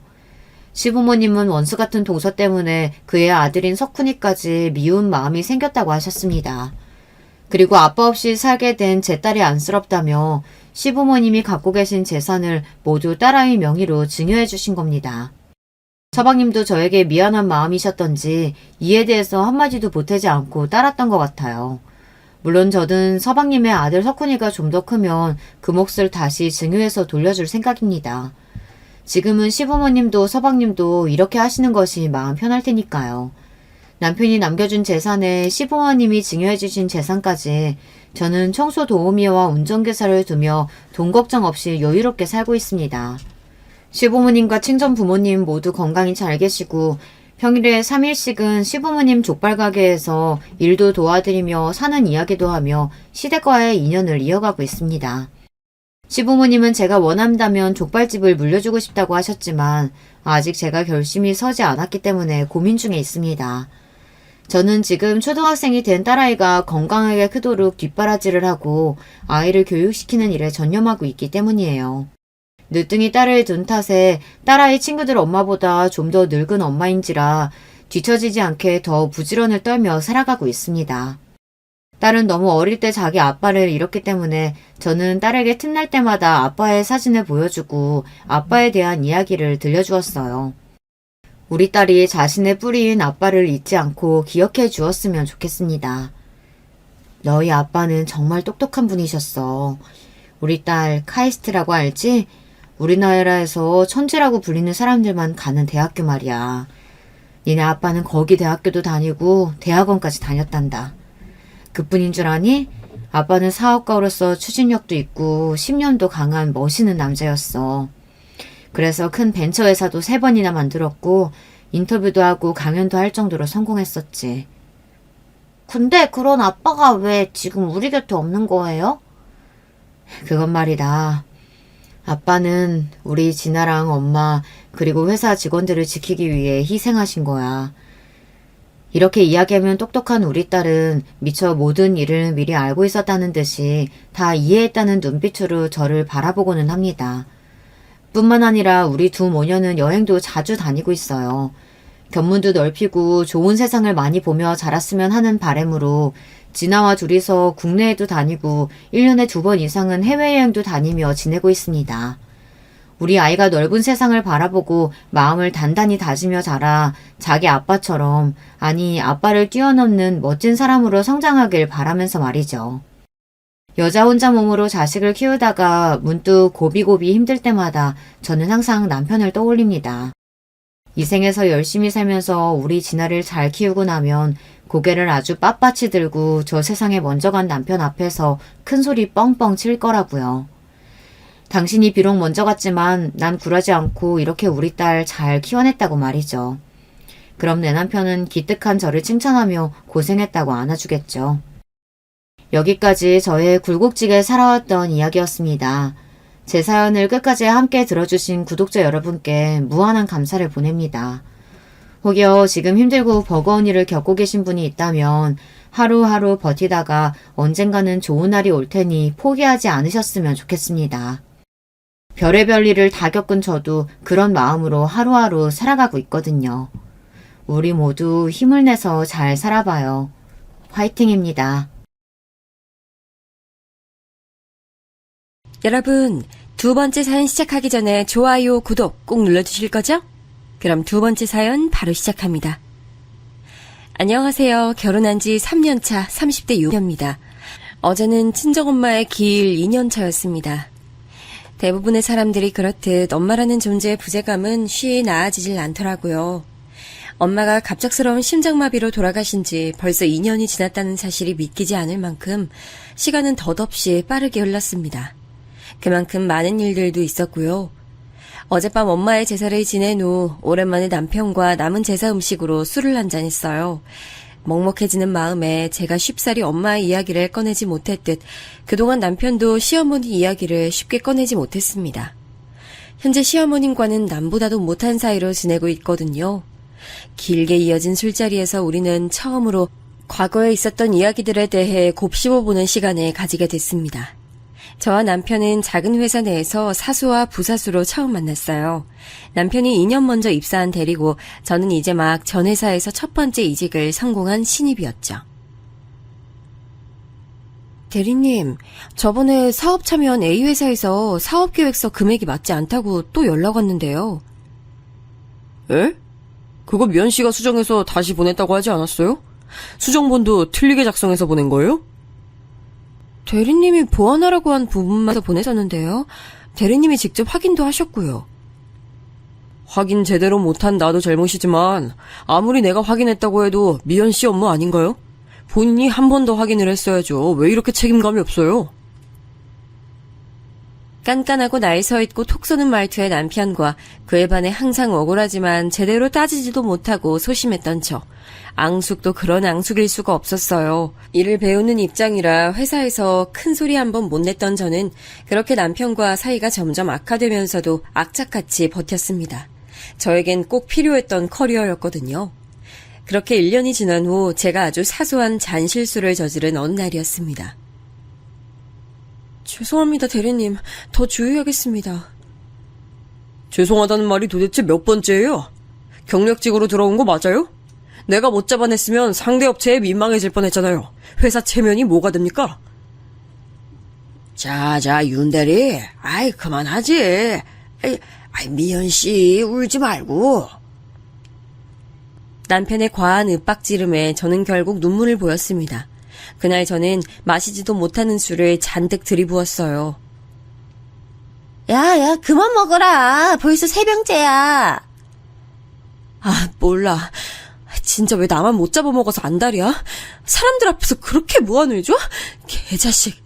시부모님은 원수 같은 동서 때문에 그의 아들인 석훈이까지 미운 마음이 생겼다고 하셨습니다. 그리고 아빠 없이 살게 된 제 딸이 안쓰럽다며 시부모님이 갖고 계신 재산을 모두 딸아이 명의로 증여해 주신 겁니다. 서방님도 저에게 미안한 마음이셨던지 이에 대해서 한마디도 보태지 않고 따랐던 것 같아요. 물론 저는 서방님의 아들 석훈이가 좀 더 크면 그 몫을 다시 증여해서 돌려줄 생각입니다. 지금은 시부모님도 서방님도 이렇게 하시는 것이 마음 편할 테니까요. 남편이 남겨준 재산에 시부모님이 증여해주신 재산까지 저는 청소 도우미와 운전기사를 두며 돈 걱정 없이 여유롭게 살고 있습니다. 시부모님과 친정 부모님 모두 건강히 잘 계시고 평일에 3일씩은 시부모님 족발가게에서 일도 도와드리며 사는 이야기도 하며 시댁과의 인연을 이어가고 있습니다. 시부모님은 제가 원한다면 족발집을 물려주고 싶다고 하셨지만 아직 제가 결심이 서지 않았기 때문에 고민 중에 있습니다. 저는 지금 초등학생이 된 딸아이가 건강하게 크도록 뒷바라지를 하고 아이를 교육시키는 일에 전념하고 있기 때문이에요. 늦둥이 딸을 둔 탓에 딸아이 친구들 엄마보다 좀 더 늙은 엄마인지라 뒤처지지 않게 더 부지런을 떨며 살아가고 있습니다. 딸은 너무 어릴 때 자기 아빠를 잃었기 때문에 저는 딸에게 틈날 때마다 아빠의 사진을 보여주고 아빠에 대한 이야기를 들려주었어요. 우리 딸이 자신의 뿌리인 아빠를 잊지 않고 기억해 주었으면 좋겠습니다. 너희 아빠는 정말 똑똑한 분이셨어. 우리 딸 카이스트라고 알지? 우리나라에서 천재라고 불리는 사람들만 가는 대학교 말이야. 니네 아빠는 거기 대학교도 다니고 대학원까지 다녔단다. 그뿐인 줄 아니? 아빠는 사업가로서 추진력도 있고 10년도 강한 멋있는 남자였어. 그래서 큰 벤처 회사도 3번이나 만들었고 인터뷰도 하고 강연도 할 정도로 성공했었지. 근데 그런 아빠가 왜 지금 우리 곁에 없는 거예요? 그건 말이다. 아빠는 우리 진아랑 엄마 그리고 회사 직원들을 지키기 위해 희생하신 거야. 이렇게 이야기하면 똑똑한 우리 딸은 미처 모든 일을 미리 알고 있었다는 듯이 다 이해했다는 눈빛으로 저를 바라보고는 합니다. 뿐만 아니라 우리 두 모녀는 여행도 자주 다니고 있어요. 견문도 넓히고 좋은 세상을 많이 보며 자랐으면 하는 바람으로 진아와 둘이서 국내에도 다니고 1년에 2번 이상은 해외여행도 다니며 지내고 있습니다. 우리 아이가 넓은 세상을 바라보고 마음을 단단히 다지며 자라 자기 아빠처럼, 아니 아빠를 뛰어넘는 멋진 사람으로 성장하길 바라면서 말이죠. 여자 혼자 몸으로 자식을 키우다가 문득 고비고비 힘들 때마다 저는 항상 남편을 떠올립니다. 이 생에서 열심히 살면서 우리 진아를 잘 키우고 나면 고개를 아주 빳빳이 들고 저 세상에 먼저 간 남편 앞에서 큰 소리 뻥뻥 칠 거라고요. 당신이 비록 먼저 갔지만 난 굴하지 않고 이렇게 우리 딸 잘 키워냈다고 말이죠. 그럼 내 남편은 기특한 저를 칭찬하며 고생했다고 안아주겠죠. 여기까지 저의 굴곡지게 살아왔던 이야기였습니다. 제 사연을 끝까지 함께 들어주신 구독자 여러분께 무한한 감사를 보냅니다. 혹여 지금 힘들고 버거운 일을 겪고 계신 분이 있다면 하루하루 버티다가 언젠가는 좋은 날이 올 테니 포기하지 않으셨으면 좋겠습니다. 별의별 일을 다 겪은 저도 그런 마음으로 하루하루 살아가고 있거든요. 우리 모두 힘을 내서 잘 살아봐요. 화이팅입니다. 여러분, 2번째 사연 시작하기 전에 좋아요, 구독 꼭 눌러주실 거죠? 그럼 2번째 사연 바로 시작합니다. 안녕하세요. 결혼한 지 3년차 30대 유녀입니다. 어제는 친정엄마의 기일 2년차였습니다. 대부분의 사람들이 그렇듯 엄마라는 존재의 부재감은 쉬이 나아지질 않더라고요. 엄마가 갑작스러운 심장마비로 돌아가신 지 벌써 2년이 지났다는 사실이 믿기지 않을 만큼 시간은 덧없이 빠르게 흘렀습니다. 그만큼 많은 일들도 있었고요. 어젯밤 엄마의 제사를 지낸 후 오랜만에 남편과 남은 제사 음식으로 술을 한잔 했어요. 먹먹해지는 마음에 제가 쉽사리 엄마의 이야기를 꺼내지 못했듯 그동안 남편도 시어머니 이야기를 쉽게 꺼내지 못했습니다. 현재 시어머님과는 남보다도 못한 사이로 지내고 있거든요. 길게 이어진 술자리에서 우리는 처음으로 과거에 있었던 이야기들에 대해 곱씹어보는 시간을 가지게 됐습니다. 저와 남편은 작은 회사 내에서 사수와 부사수로 처음 만났어요. 남편이 2년 먼저 입사한 대리고 저는 이제 막 전 회사에서 첫 번째 이직을 성공한 신입이었죠. 대리님, 저번에 사업 참여한 A회사에서 사업계획서 금액이 맞지 않다고 또 연락 왔는데요. 에? 그거 미연 씨가 수정해서 다시 보냈다고 하지 않았어요? 수정본도 틀리게 작성해서 보낸 거예요? 대리님이 보완하라고 한 부분만 보내셨는데요. 대리님이 직접 확인도 하셨고요. 확인 제대로 못한 나도 잘못이지만 아무리 내가 확인했다고 해도 미연 씨 업무 아닌가요? 본인이 한 번 더 확인을 했어야죠. 왜 이렇게 책임감이 없어요? 깐깐하고 날 서 있고 톡 쏘는 말투의 남편과 그에 반해 항상 억울하지만 제대로 따지지도 못하고 소심했던 저. 앙숙도 그런 앙숙일 수가 없었어요. 일을 배우는 입장이라 회사에서 큰 소리 한 번 못 냈던 저는 그렇게 남편과 사이가 점점 악화되면서도 악착같이 버텼습니다. 저에겐 꼭 필요했던 커리어였거든요. 그렇게 1년이 지난 후 제가 아주 사소한 잔실수를 저지른 어느 날이었습니다. 죄송합니다, 대리님. 더 주의하겠습니다. 죄송하다는 말이 도대체 몇 번째예요? 경력직으로 들어온 거 맞아요? 내가 못 잡아냈으면 상대 업체에 민망해질 뻔했잖아요. 회사 체면이 뭐가 됩니까? 자, 윤대리. 아이, 그만하지. 미연 씨, 울지 말고. 남편의 과한 윽박지름에 저는 결국 눈물을 보였습니다. 그날 저는 마시지도 못하는 술을 잔뜩 들이부었어요. 야, 그만 먹어라. 벌써 3병째야. 아, 몰라. 진짜 왜 나만 못 잡아먹어서 안달이야? 사람들 앞에서 그렇게 무안을 줘? 개자식.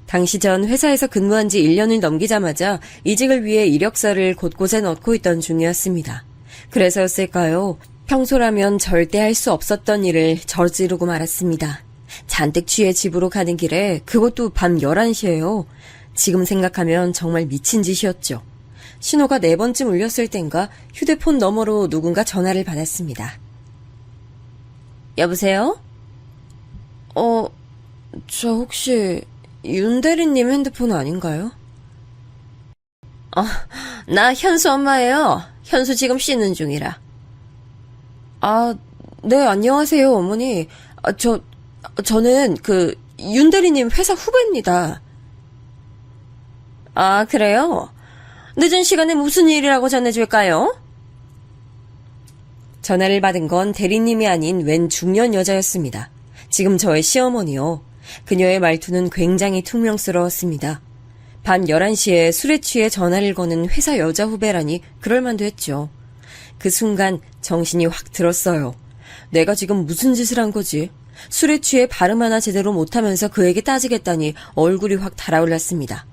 당시 전 회사에서 근무한 지 1년을 넘기자마자 이직을 위해 이력서를 곳곳에 넣고 있던 중이었습니다. 그래서였을까요? 평소라면 절대 할 수 없었던 일을 저지르고 말았습니다. 잔뜩 취해 집으로 가는 길에 그것도 밤 11시예요. 지금 생각하면 정말 미친 짓이었죠. 신호가 4번쯤 울렸을 땐가 휴대폰 너머로 누군가 전화를 받았습니다. 여보세요? 저 혹시 윤 대리님 핸드폰 아닌가요? 나 현수 엄마예요. 현수 지금 씻는 중이라. 아, 네, 안녕하세요, 어머니. 저는 윤 대리님 회사 후배입니다. 아, 그래요? 늦은 시간에 무슨 일이라고 전해줄까요? 전화를 받은 건 대리님이 아닌 웬 중년 여자였습니다. 지금 저의 시어머니요. 그녀의 말투는 굉장히 퉁명스러웠습니다. 밤 11시에 술에 취해 전화를 거는 회사 여자 후배라니 그럴만도 했죠. 그 순간 정신이 확 들었어요. 내가 지금 무슨 짓을 한 거지? 술에 취해 발음 하나 제대로 못하면서 그에게 따지겠다니 얼굴이 확 달아올랐습니다.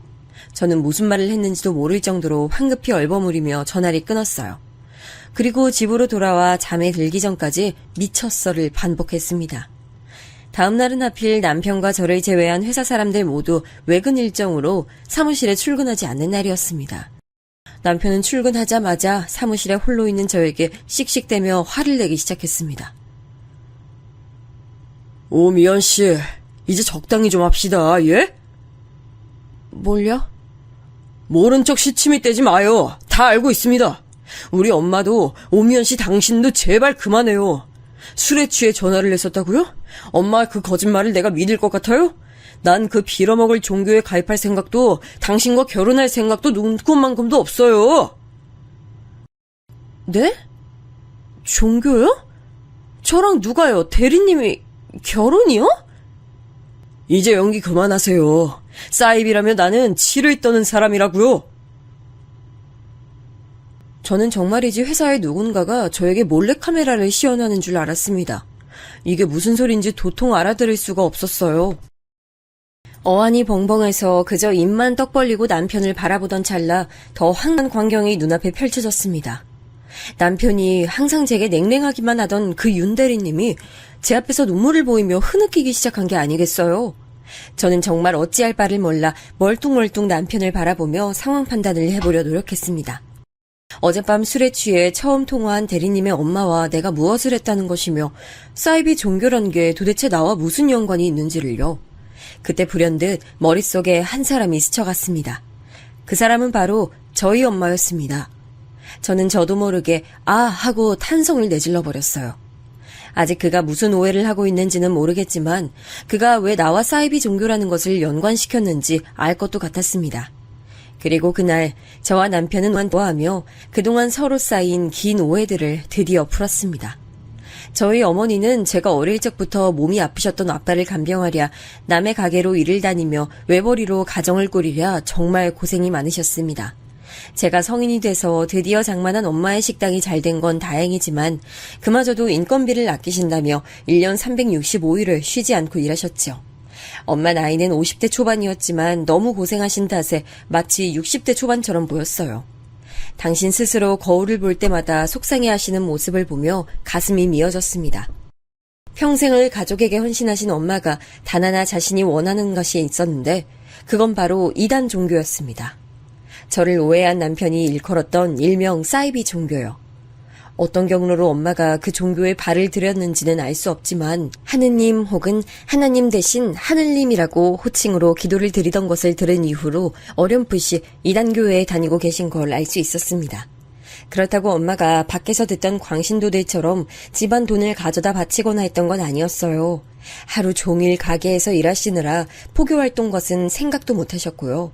저는 무슨 말을 했는지도 모를 정도로 황급히 얼버무리며 전화를 끊었어요. 그리고 집으로 돌아와 잠에 들기 전까지 미쳤어를 반복했습니다. 다음 날은 하필 남편과 저를 제외한 회사 사람들 모두 외근 일정으로 사무실에 출근하지 않는 날이었습니다. 남편은 출근하자마자 사무실에 홀로 있는 저에게 씩씩대며 화를 내기 시작했습니다. 미연 씨, 이제 적당히 좀 합시다, 예? 뭘요? 모른 척 시치미 떼지 마요. 다 알고 있습니다. 우리 엄마도 오미연 씨 당신도 제발 그만해요. 술에 취해 전화를 했었다고요? 엄마 그 거짓말을 내가 믿을 것 같아요? 난 그 빌어먹을 종교에 가입할 생각도 당신과 결혼할 생각도 눈꼽만큼도 없어요. 네? 종교요? 저랑 누가요? 대리님이 결혼이요? 이제 연기 그만하세요. 사입이라며 나는 치를 떠는 사람이라고요. 저는 정말이지 회사의 누군가가 저에게 몰래카메라를 시연하는 줄 알았습니다. 이게 무슨 소린지 도통 알아들을 수가 없었어요. 어안이 벙벙해서 그저 입만 떡 벌리고 남편을 바라보던 찰나 더 황당한 광경이 눈앞에 펼쳐졌습니다. 남편이 항상 제게 냉랭하기만 하던 그 윤 대리님이 제 앞에서 눈물을 보이며 흐느끼기 시작한 게 아니겠어요. 저는 정말 어찌할 바를 몰라 멀뚱멀뚱 남편을 바라보며 상황 판단을 해보려 노력했습니다. 어젯밤 술에 취해 처음 통화한 대리님의 엄마와 내가 무엇을 했다는 것이며 사이비 종교란 게 도대체 나와 무슨 연관이 있는지를요. 그때 불현듯 머릿속에 한 사람이 스쳐갔습니다. 그 사람은 바로 저희 엄마였습니다. 저는 저도 모르게 아 하고 탄성을 내질러 버렸어요. 아직 그가 무슨 오해를 하고 있는지는 모르겠지만 그가 왜 나와 사이비 종교라는 것을 연관시켰는지 알 것도 같았습니다. 그리고 그날 저와 남편은 완도하며 그동안 서로 쌓인 긴 오해들을 드디어 풀었습니다. 저희 어머니는 제가 어릴 적부터 몸이 아프셨던 아빠를 간병하랴 남의 가게로 일을 다니며 외벌이로 가정을 꾸리랴 정말 고생이 많으셨습니다. 제가 성인이 돼서 드디어 장만한 엄마의 식당이 잘 된 건 다행이지만 그마저도 인건비를 아끼신다며 1년 365일을 쉬지 않고 일하셨죠. 엄마 나이는 50대 초반이었지만 너무 고생하신 탓에 마치 60대 초반처럼 보였어요. 당신 스스로 거울을 볼 때마다 속상해하시는 모습을 보며 가슴이 미어졌습니다. 평생을 가족에게 헌신하신 엄마가 단 하나 자신이 원하는 것이 있었는데 그건 바로 이단 종교였습니다. 저를 오해한 남편이 일컬었던 일명 사이비 종교요. 어떤 경로로 엄마가 그 종교에 발을 들였는지는 알 수 없지만 하느님 혹은 하나님 대신 하늘님이라고 호칭으로 기도를 드리던 것을 들은 이후로 어렴풋이 이단교회에 다니고 계신 걸 알 수 있었습니다. 그렇다고 엄마가 밖에서 듣던 광신도들처럼 집안 돈을 가져다 바치거나 했던 건 아니었어요. 하루 종일 가게에서 일하시느라 포교활동 것은 생각도 못 하셨고요.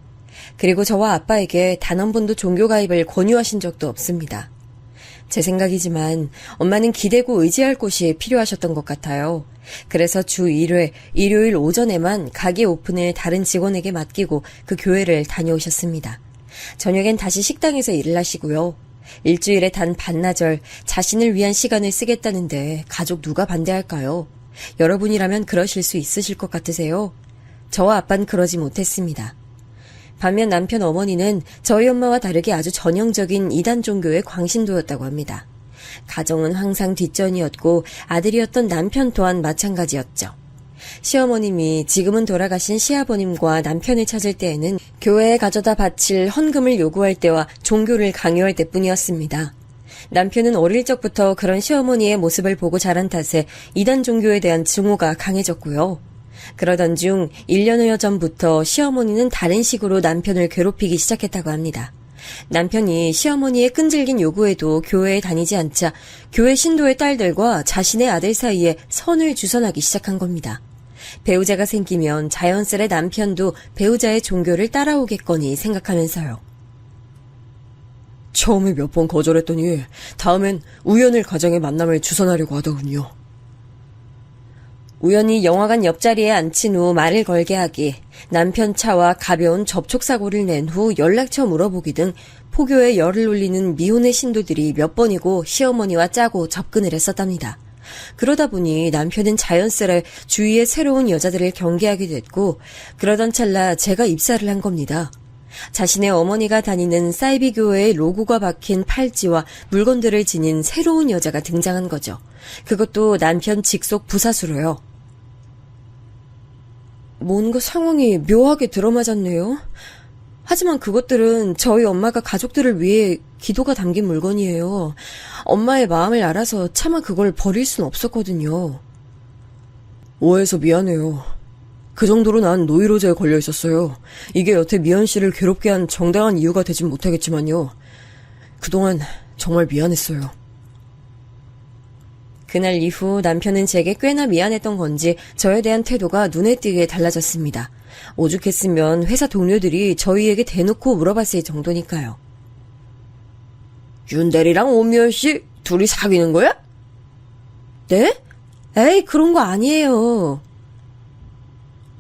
그리고 저와 아빠에게 단 한 번도 종교 가입을 권유하신 적도 없습니다. 제 생각이지만 엄마는 기대고 의지할 곳이 필요하셨던 것 같아요. 그래서 주 1회 일요일 오전에만 가게 오픈을 다른 직원에게 맡기고 그 교회를 다녀오셨습니다. 저녁엔 다시 식당에서 일을 하시고요. 일주일에 단 반나절 자신을 위한 시간을 쓰겠다는데 가족 누가 반대할까요? 여러분이라면 그러실 수 있으실 것 같으세요? 저와 아빠는 그러지 못했습니다. 반면 남편 어머니는 저희 엄마와 다르게 아주 전형적인 이단 종교의 광신도였다고 합니다. 가정은 항상 뒷전이었고 아들이었던 남편 또한 마찬가지였죠. 시어머님이 지금은 돌아가신 시아버님과 남편을 찾을 때에는 교회에 가져다 바칠 헌금을 요구할 때와 종교를 강요할 때뿐이었습니다. 남편은 어릴 적부터 그런 시어머니의 모습을 보고 자란 탓에 이단 종교에 대한 증오가 강해졌고요. 그러던 중 1년여 전부터 시어머니는 다른 식으로 남편을 괴롭히기 시작했다고 합니다. 남편이 시어머니의 끈질긴 요구에도 교회에 다니지 않자 교회 신도의 딸들과 자신의 아들 사이에 선을 주선하기 시작한 겁니다. 배우자가 생기면 자연스레 남편도 배우자의 종교를 따라오겠거니 생각하면서요. 처음에 몇 번 거절했더니 다음엔 우연을 가정의 만남을 주선하려고 하더군요. 우연히 영화관 옆자리에 앉힌 후 말을 걸게 하기, 남편 차와 가벼운 접촉사고를 낸 후 연락처 물어보기 등 포교에 열을 올리는 미혼의 신도들이 몇 번이고 시어머니와 짜고 접근을 했었답니다. 그러다 보니 남편은 자연스레 주위의 새로운 여자들을 경계하게 됐고 그러던 찰나 제가 입사를 한 겁니다. 자신의 어머니가 다니는 사이비 교회의 로고가 박힌 팔찌와 물건들을 지닌 새로운 여자가 등장한 거죠. 그것도 남편 직속 부사수로요. 뭔가 상황이 묘하게 들어맞았네요. 하지만 그것들은 저희 엄마가 가족들을 위해 기도가 담긴 물건이에요. 엄마의 마음을 알아서 차마 그걸 버릴 순 없었거든요. 오해해서 미안해요. 그 정도로 난 노이로제에 걸려 있었어요. 이게 여태 미연 씨를 괴롭게 한 정당한 이유가 되진 못하겠지만요. 그동안 정말 미안했어요. 그날 이후 남편은 제게 꽤나 미안했던 건지 저에 대한 태도가 눈에 띄게 달라졌습니다. 오죽했으면 회사 동료들이 저희에게 대놓고 물어봤을 정도니까요. 윤대리랑 오미연 씨 둘이 사귀는 거야? 네? 에이, 그런 거 아니에요.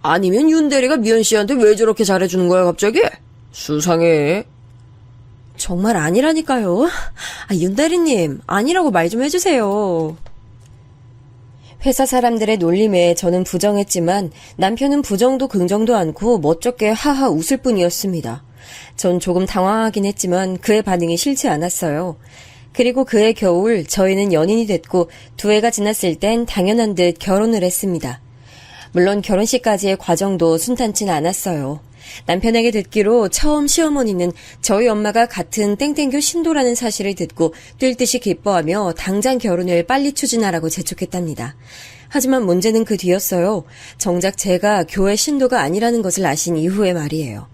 아니면 윤대리가 미연 씨한테 왜 저렇게 잘해주는 거야 갑자기? 수상해. 정말 아니라니까요. 윤대리님, 아니라고 말 좀 해주세요. 회사 사람들의 놀림에 저는 부정했지만 남편은 부정도 긍정도 않고 멋쩍게 하하 웃을 뿐이었습니다. 전 조금 당황하긴 했지만 그의 반응이 싫지 않았어요. 그리고 그해 겨울 저희는 연인이 됐고 2해가 지났을 땐 당연한 듯 결혼을 했습니다. 물론 결혼식까지의 과정도 순탄치 않았어요. 남편에게 듣기로 처음 시어머니는 저희 엄마가 같은 땡땡교 신도라는 사실을 듣고 뛸 듯이 기뻐하며 당장 결혼을 빨리 추진하라고 재촉했답니다. 하지만 문제는 그 뒤였어요. 정작 제가 교회 신도가 아니라는 것을 아신 이후의 말이에요.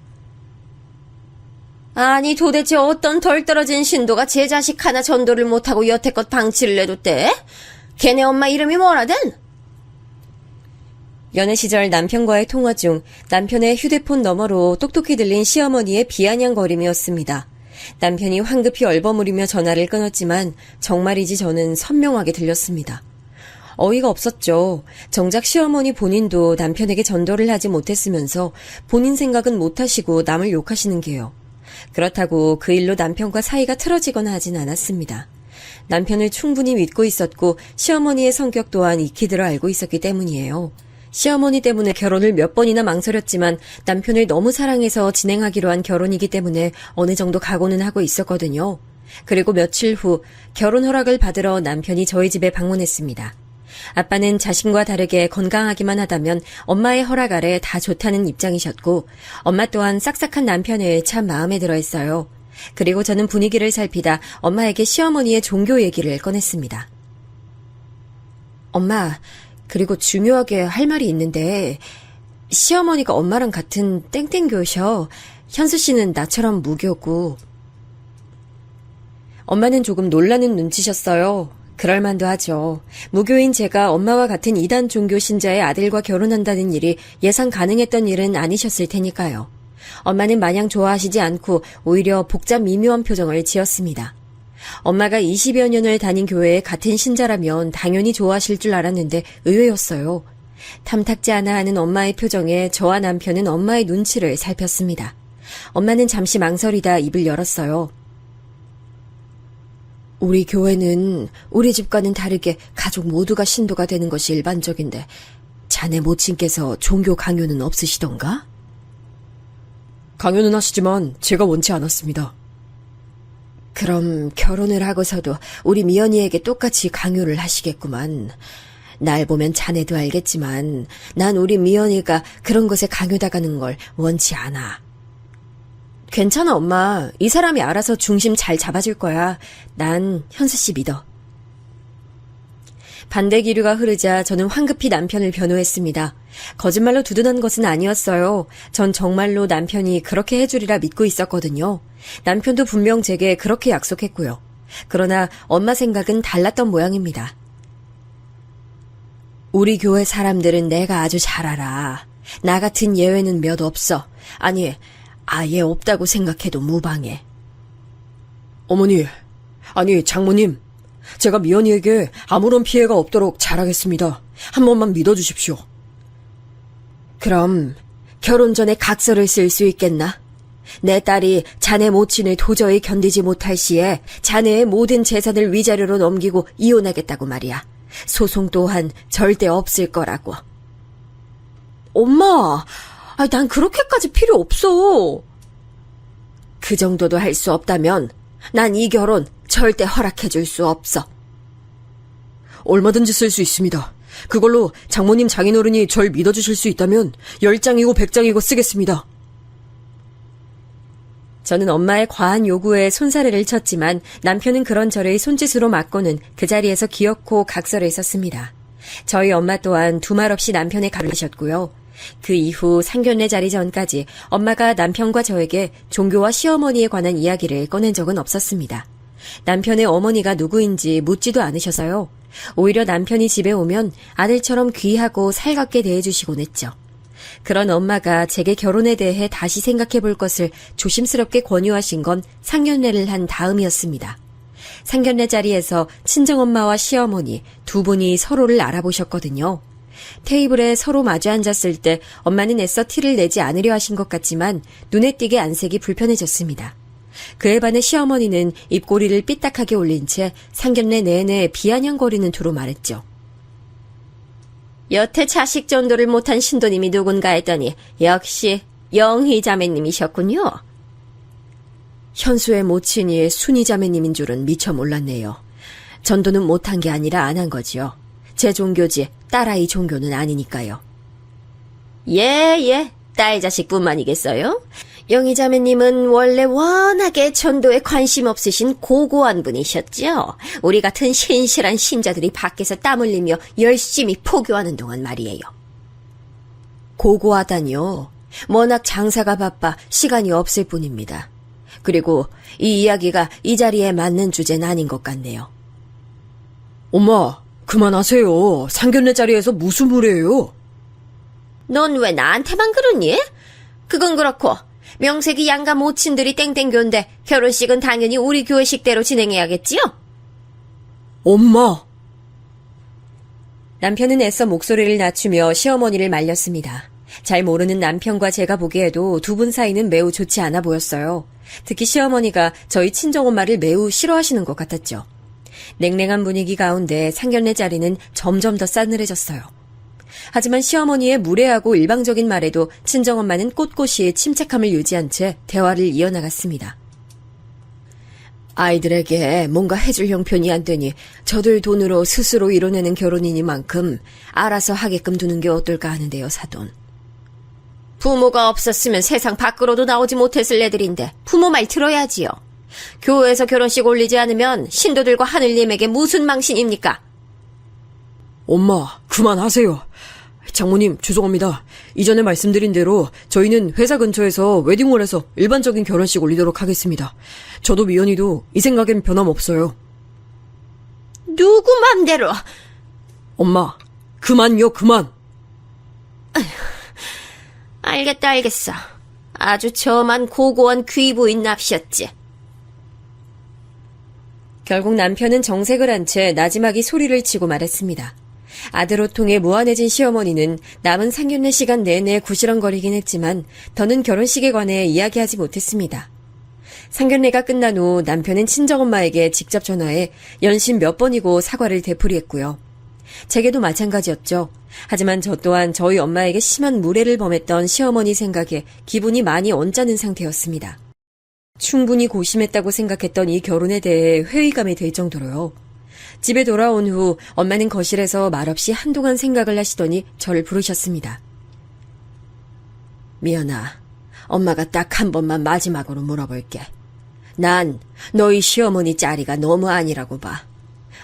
아니 도대체 어떤 덜 떨어진 신도가 제 자식 하나 전도를 못하고 여태껏 방치를 내뒀대? 걔네 엄마 이름이 뭐라든? 연애 시절 남편과의 통화 중 남편의 휴대폰 너머로 똑똑히 들린 시어머니의 비아냥거림이었습니다. 남편이 황급히 얼버무리며 전화를 끊었지만 정말이지 저는 선명하게 들렸습니다. 어이가 없었죠. 정작 시어머니 본인도 남편에게 전도를 하지 못했으면서 본인 생각은 못하시고 남을 욕하시는 게요. 그렇다고 그 일로 남편과 사이가 틀어지거나 하진 않았습니다. 남편을 충분히 믿고 있었고 시어머니의 성격 또한 익히들어 알고 있었기 때문이에요. 시어머니 때문에 결혼을 몇 번이나 망설였지만 남편을 너무 사랑해서 진행하기로 한 결혼이기 때문에 어느 정도 각오는 하고 있었거든요. 그리고 며칠 후 결혼 허락을 받으러 남편이 저희 집에 방문했습니다. 아빠는 자신과 다르게 건강하기만 하다면 엄마의 허락 아래 다 좋다는 입장이셨고 엄마 또한 싹싹한 남편을 참 마음에 들어 했어요. 그리고 저는 분위기를 살피다 엄마에게 시어머니의 종교 얘기를 꺼냈습니다. 엄마, 그리고 중요하게 할 말이 있는데 시어머니가 엄마랑 같은 땡땡교셔. 현수 씨는 나처럼 무교고. 엄마는 조금 놀라는 눈치셨어요. 그럴만도 하죠. 무교인 제가 엄마와 같은 이단 종교 신자의 아들과 결혼한다는 일이 예상 가능했던 일은 아니셨을 테니까요. 엄마는 마냥 좋아하시지 않고 오히려 복잡 미묘한 표정을 지었습니다. 엄마가 20여 년을 다닌 교회의 같은 신자라면 당연히 좋아하실 줄 알았는데 의외였어요. 탐탁지 않아 하는 엄마의 표정에 저와 남편은 엄마의 눈치를 살폈습니다. 엄마는 잠시 망설이다 입을 열었어요. 우리 교회는 우리 집과는 다르게 가족 모두가 신도가 되는 것이 일반적인데 자네 모친께서 종교 강요는 없으시던가? 강요는 하시지만 제가 원치 않았습니다. 그럼 결혼을 하고서도 우리 미연이에게 똑같이 강요를 하시겠구만. 날 보면 자네도 알겠지만 난 우리 미연이가 그런 것에 강요당하는 걸 원치 않아. 괜찮아, 엄마. 이 사람이 알아서 중심 잘 잡아줄 거야. 난 현수 씨 믿어. 반대 기류가 흐르자 저는 황급히 남편을 변호했습니다. 거짓말로 두둔한 것은 아니었어요. 전 정말로 남편이 그렇게 해주리라 믿고 있었거든요. 남편도 분명 제게 그렇게 약속했고요. 그러나 엄마 생각은 달랐던 모양입니다. 우리 교회 사람들은 내가 아주 잘 알아. 나 같은 예외는 몇 없어. 아니, 아예 없다고 생각해도 무방해. 어머니, 아니 장모님, 제가 미연이에게 아무런 피해가 없도록 잘하겠습니다. 한 번만 믿어주십시오. 그럼 결혼 전에 각서를 쓸 수 있겠나? 내 딸이 자네 모친을 도저히 견디지 못할 시에 자네의 모든 재산을 위자료로 넘기고 이혼하겠다고 말이야. 소송 또한 절대 없을 거라고. 엄마, 난 그렇게까지 필요 없어. 그 정도도 할 수 없다면 난 이 결혼 절대 허락해줄 수 없어. 얼마든지 쓸 수 있습니다. 그걸로 장모님 장인어른이 절 믿어주실 수 있다면 10장이고 100장이고 쓰겠습니다. 저는 엄마의 과한 요구에 손사래를 쳤지만 남편은 그런 저를 손짓으로 맞고는 그 자리에서 기어코 각서를 썼습니다. 저희 엄마 또한 두말 없이 남편의 가를 하셨고요. 그 이후 상견례 자리 전까지 엄마가 남편과 저에게 종교와 시어머니에 관한 이야기를 꺼낸 적은 없었습니다. 남편의 어머니가 누구인지 묻지도 않으셔서요. 오히려 남편이 집에 오면 아들처럼 귀하고 살갑게 대해주시곤 했죠. 그런 엄마가 제게 결혼에 대해 다시 생각해 볼 것을 조심스럽게 권유하신 건 상견례를 한 다음이었습니다. 상견례 자리에서 친정엄마와 시어머니 두 분이 서로를 알아보셨거든요. 테이블에 서로 마주 앉았을 때 엄마는 애써 티를 내지 않으려 하신 것 같지만 눈에 띄게 안색이 불편해졌습니다. 그에 반해 시어머니는 입꼬리를 삐딱하게 올린 채 상견례 내내 비아냥거리는 투로 말했죠. 여태 자식 전도를 못한 신도님이 누군가 했더니 역시 영희 자매님이셨군요. 현수의 모친이 순희 자매님인 줄은 미처 몰랐네요. 전도는 못한 게 아니라 안 한 거지요. 제 종교지 딸아이 종교는 아니니까요. 예, 딸 자식뿐만이겠어요? 영희 자매님은 원래 워낙에 전도에 관심 없으신 고고한 분이셨죠. 우리 같은 신실한 신자들이 밖에서 땀 흘리며 열심히 포교하는 동안 말이에요. 고고하다니요. 워낙 장사가 바빠 시간이 없을 뿐입니다. 그리고 이 이야기가 이 자리에 맞는 주제는 아닌 것 같네요. 엄마, 그만하세요. 상견례 자리에서 무슨 무례예요? 넌 왜 나한테만 그러니? 그건 그렇고 명색이 양가 모친들이 땡땡교인데 결혼식은 당연히 우리 교회식대로 진행해야겠지요? 엄마! 남편은 애써 목소리를 낮추며 시어머니를 말렸습니다. 잘 모르는 남편과 제가 보기에도 두 분 사이는 매우 좋지 않아 보였어요. 특히 시어머니가 저희 친정엄마를 매우 싫어하시는 것 같았죠. 냉랭한 분위기 가운데 상견례 자리는 점점 더 싸늘해졌어요. 하지만 시어머니의 무례하고 일방적인 말에도 친정엄마는 꼿꼿이 침착함을 유지한 채 대화를 이어나갔습니다. 아이들에게 뭔가 해줄 형편이 안 되니 저들 돈으로 스스로 이뤄내는 결혼이니만큼 알아서 하게끔 두는 게 어떨까 하는데요, 사돈. 부모가 없었으면 세상 밖으로도 나오지 못했을 애들인데 부모 말 들어야지요. 교회에서 결혼식 올리지 않으면 신도들과 하늘님에게 무슨 망신입니까? 엄마, 그만하세요. 장모님, 죄송합니다. 이전에 말씀드린 대로 저희는 회사 근처에서 웨딩홀에서 일반적인 결혼식 올리도록 하겠습니다. 저도 미연이도 이 생각엔 변함없어요. 누구 맘대로. 엄마, 그만요, 그만. 알겠어. 아주 저만 고고한 귀부인 납시였지. 결국 남편은 정색을 한 채 나지막이 소리를 치고 말했습니다. 아들 호통에 무안해진 시어머니는 남은 상견례 시간 내내 구시렁거리긴 했지만 더는 결혼식에 관해 이야기하지 못했습니다. 상견례가 끝난 후 남편은 친정엄마에게 직접 전화해 연신 몇 번이고 사과를 되풀이했고요. 제게도 마찬가지였죠. 하지만 저 또한 저희 엄마에게 심한 무례를 범했던 시어머니 생각에 기분이 많이 언짢은 상태였습니다. 충분히 고심했다고 생각했던 이 결혼에 대해 회의감이 들 정도로요. 집에 돌아온 후 엄마는 거실에서 말없이 한동안 생각을 하시더니 저를 부르셨습니다. 미연아, 엄마가 딱 한 번만 마지막으로 물어볼게. 난 너희 시어머니 짜리가 너무 아니라고 봐.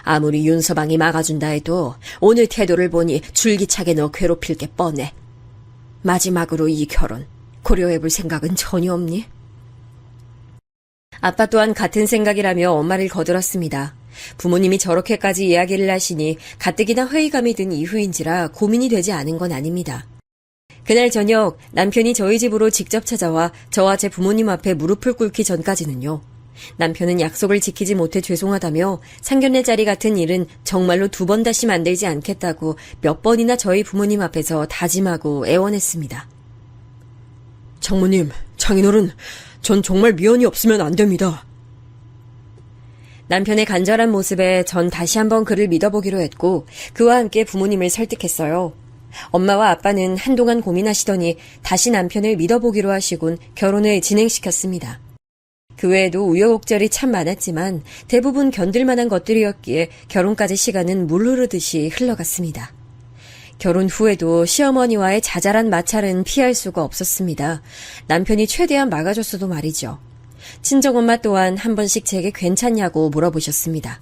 아무리 윤서방이 막아준다 해도 오늘 태도를 보니 줄기차게 너 괴롭힐 게 뻔해. 마지막으로 이 결혼 고려해볼 생각은 전혀 없니? 아빠 또한 같은 생각이라며 엄마를 거들었습니다. 부모님이 저렇게까지 이야기를 하시니 가뜩이나 회의감이 든 이후인지라 고민이 되지 않은 건 아닙니다. 그날 저녁 남편이 저희 집으로 직접 찾아와 저와 제 부모님 앞에 무릎을 꿇기 전까지는요. 남편은 약속을 지키지 못해 죄송하다며 상견례 자리 같은 일은 정말로 두 번 다시 만들지 않겠다고 몇 번이나 저희 부모님 앞에서 다짐하고 애원했습니다. 장모님, 장인어른, 전 정말 미연이 없으면 안 됩니다. 남편의 간절한 모습에 전 다시 한번 그를 믿어보기로 했고 그와 함께 부모님을 설득했어요. 엄마와 아빠는 한동안 고민하시더니 다시 남편을 믿어보기로 하시곤 결혼을 진행시켰습니다. 그 외에도 우여곡절이 참 많았지만 대부분 견딜만한 것들이었기에 결혼까지 시간은 물 흐르듯이 흘러갔습니다. 결혼 후에도 시어머니와의 자잘한 마찰은 피할 수가 없었습니다. 남편이 최대한 막아줬어도 말이죠. 친정엄마 또한 한 번씩 제게 괜찮냐고 물어보셨습니다.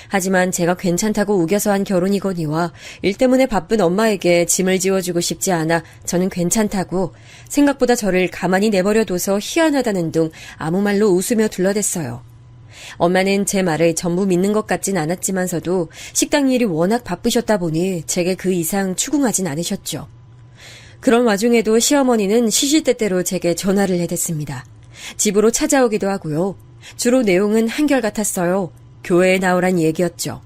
하지만 제가 괜찮다고 우겨서 한 결혼이거니와 일 때문에 바쁜 엄마에게 짐을 지워주고 싶지 않아 저는 괜찮다고 생각보다 저를 가만히 내버려둬서 희한하다는 둥 아무 말로 웃으며 둘러댔어요. 엄마는 제 말을 전부 믿는 것 같진 않았지만서도 식당 일이 워낙 바쁘셨다 보니 제게 그 이상 추궁하진 않으셨죠. 그런 와중에도 시어머니는 시시때때로 제게 전화를 해댔습니다. 집으로 찾아오기도 하고요. 주로 내용은 한결같았어요. 교회에 나오란 얘기였죠.